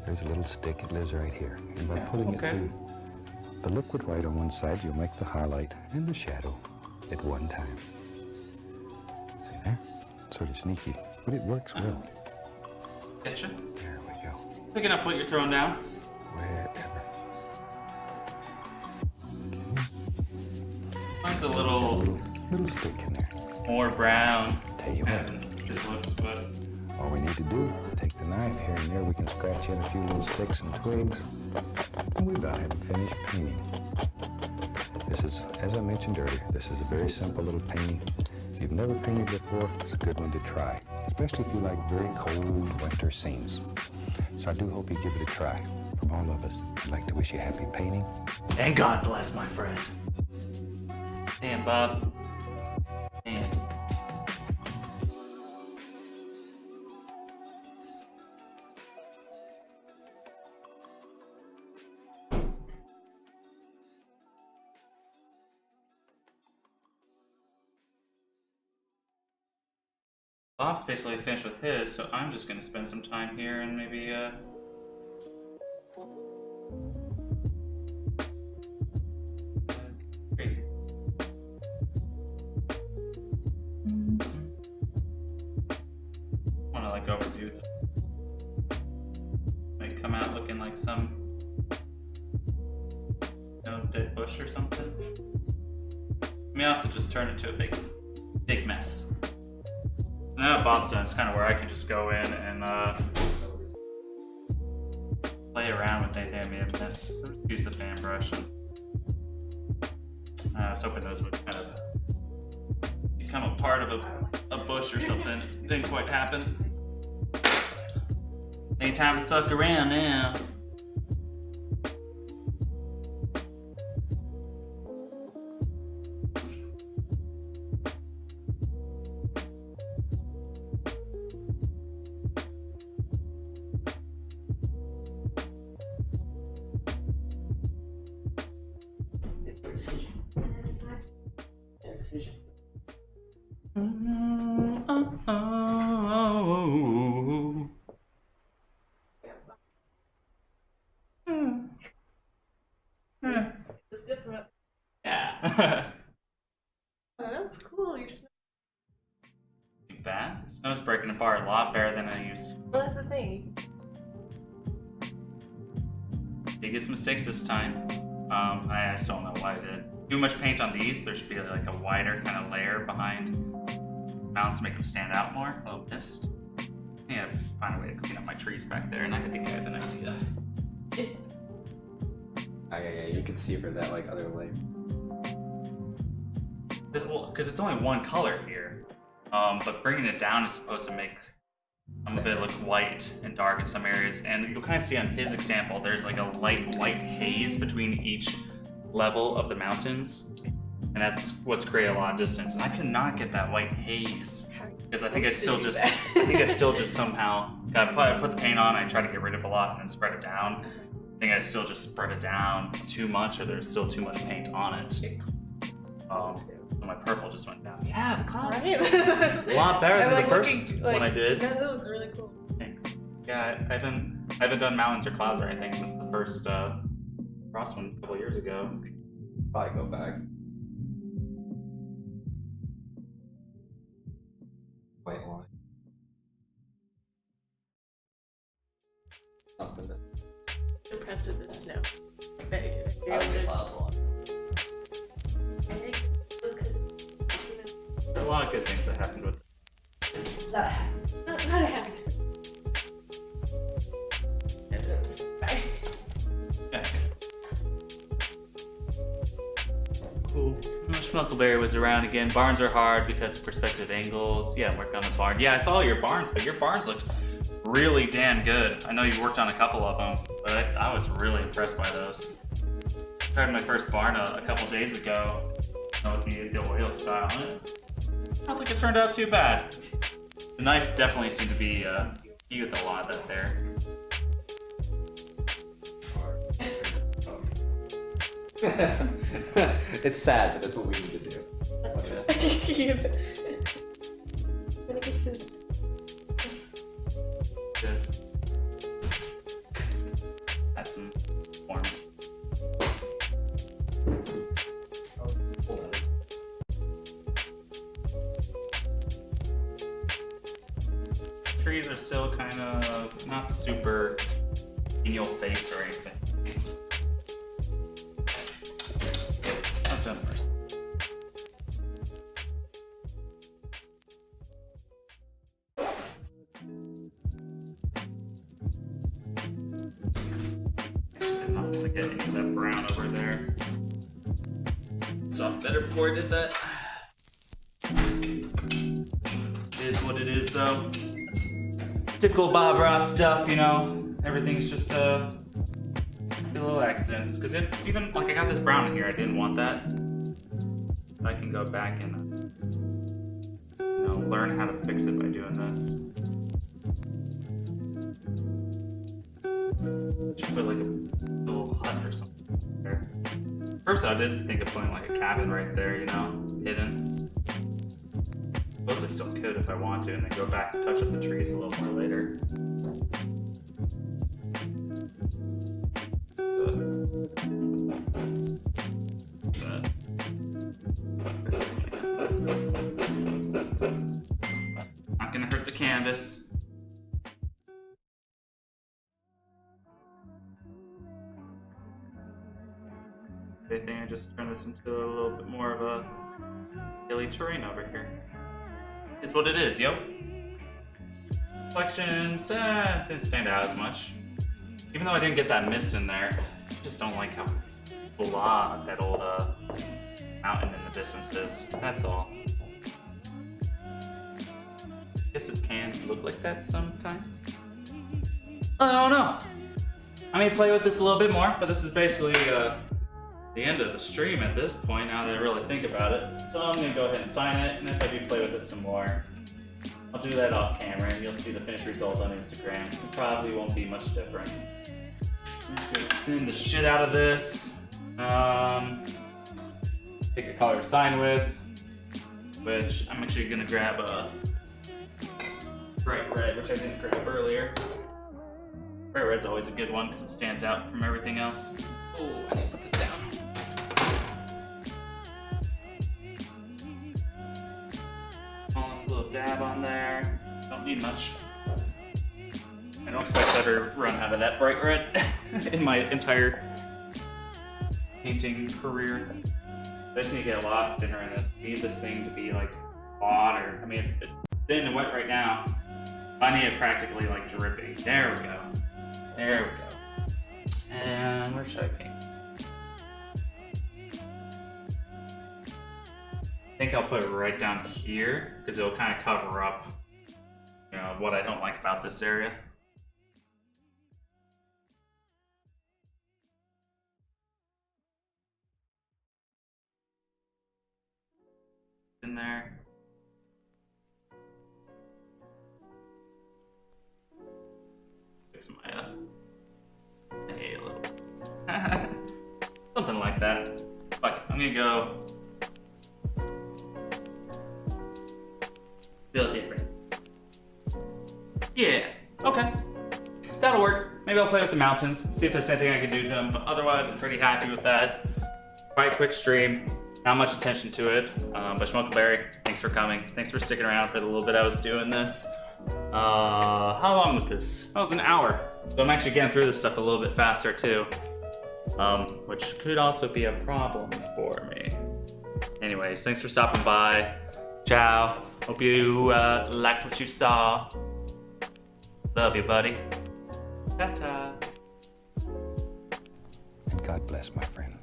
there's a little stick. It lives right here. And by pulling it through the liquid white on one side, you'll make the highlight and the shadow at one time. See there? Sort of sneaky, but it works well. Getcha. There we go. Picking up what you're throwing down. Wherever. Mine's a little stick in there. more brown Tell you what, than his looks, but all we need to do, take the knife here and there, we can scratch in a few little sticks and twigs, and we about have a finished painting. This is, as I mentioned earlier, this is a very simple little painting. If you've never painted before, it's a good one to try, especially if you like very cold winter scenes. So I do hope you give it a try. From all of us, I'd like to wish you happy painting. and God bless my friend. Damn, Bob. Damn. Bob's basically finished with his, so I'm just gonna spend some time here and maybe crazy. Wanna like overdo this. Like come out looking like some dead bush or something. I mean, also just turn it to a big mess. Now Bob's done, it's kind of where I can just go in and play around with anything I may have missed. So just use the fan brush. And, I was hoping those would kind of become a part of a bush or something. It didn't quite happen. Ain't time to fuck around now. Decision. It's different. Yeah. Oh, that's cool. You're snow. Bad. Snow's breaking apart a lot better than I used to. Well, that's the thing. Biggest mistakes this time. I still don't know why I did. Too much paint on these. There should be like a wider kind of layer behind mounts to make them stand out more. A little mist. Yeah, find a way to clean up my trees back there, and I think I have an idea. Yeah, you can see for that like other layer. Because it's only one color here, but bringing it down is supposed to make some of it look white and dark in some areas. And you'll kind of see on his example, there's like a light white haze between each level of the mountains, and that's what's created a lot of distance. And I could not get that white haze because I think I still just somehow I put the paint on. I tried to get rid of a lot and then spread it down. I think I still just spread it down too much, or there's still too much paint on it. So my purple just went down. Yeah, the clouds. Right? A lot better than like the first one I did. That looks really cool. Thanks. Yeah, I haven't done mountains or clouds or anything since the first frost one a couple years ago. Probably go back. White line. Something that Impressed with this snow. Very good. I like the clouds a lot. I think it was good. There are a lot of good things that happened with it. Not happy. Yeah. Cool. Schmuckleberry was around again. Barns are hard because of perspective angles. Yeah, I'm working on the barn. Yeah, I saw your barns, but your barns looked really damn good. I know you worked on a couple of them, but I was really impressed by those. I tried my first barn a couple days ago with the oil style on it. I don't think it turned out too bad. The knife definitely seemed to be key with a lot of that there. It's sad, but that's what we need to do. That's Okay. I'm gonna get food. Good. Add some forms. Trees are still kind of not super in your face or anything. I've done worse. Did not want to get any of that brown over there. Soft better before I did that. It is what it is, though. Typical Bob Ross stuff, you know. Everything's just little accidents. Because even like I got this brown in here, I didn't want that. I can go back and learn how to fix it by doing this. Should put like a little hut or something there. First, I did think of putting like a cabin right there, you know, hidden. I suppose I still could if I want to, and then go back and touch up the trees a little more later. Not gonna hurt the canvas. I think I just turn this into a little bit more of a hilly terrain over here. Is what it is, yo. Reflections, didn't stand out as much. Even though I didn't get that mist in there, I just don't like how blah that old mountain in the distance is. That's all. Guess it can look like that sometimes. I don't know. I may play with this a little bit more, but this is basically the end of the stream at this point, now that I really think about it. So I'm gonna go ahead and sign it, and if I do play with it some more, I'll do that off camera, and you'll see the finished result on Instagram. It probably won't be much different. Just thin the shit out of this. Pick a color to sign with, which I'm actually gonna grab a bright red, which I didn't grab earlier. Bright red's always a good one because it stands out from everything else. Oh, I need to put this down. Smallest little dab on there. Don't need much. I don't expect to ever run out of that bright red in my entire painting career. I just need to get a lot thinner in this. I need this thing to be like water. I mean, it's thin and wet right now. I need it practically like dripping. There we go. There we go. And where should I paint? I think I'll put it right down here because it'll kind of cover up, you know, what I don't like about this area. In there. Fix my hey, a little something like that. Fuck it, I'm gonna go feel different. Yeah, okay. That'll work. Maybe I'll play with the mountains, see if there's anything I can do to them, but otherwise I'm pretty happy with that. Quite quick stream. Not much attention to it, but Schmuckleberry, thanks for coming. Thanks for sticking around for the little bit I was doing this. How long was this? That was an hour. So I'm actually getting through this stuff a little bit faster too, which could also be a problem for me. Anyways, thanks for stopping by. Ciao. Hope you liked what you saw. Love you, buddy. Ta-ta. And God bless, my friend.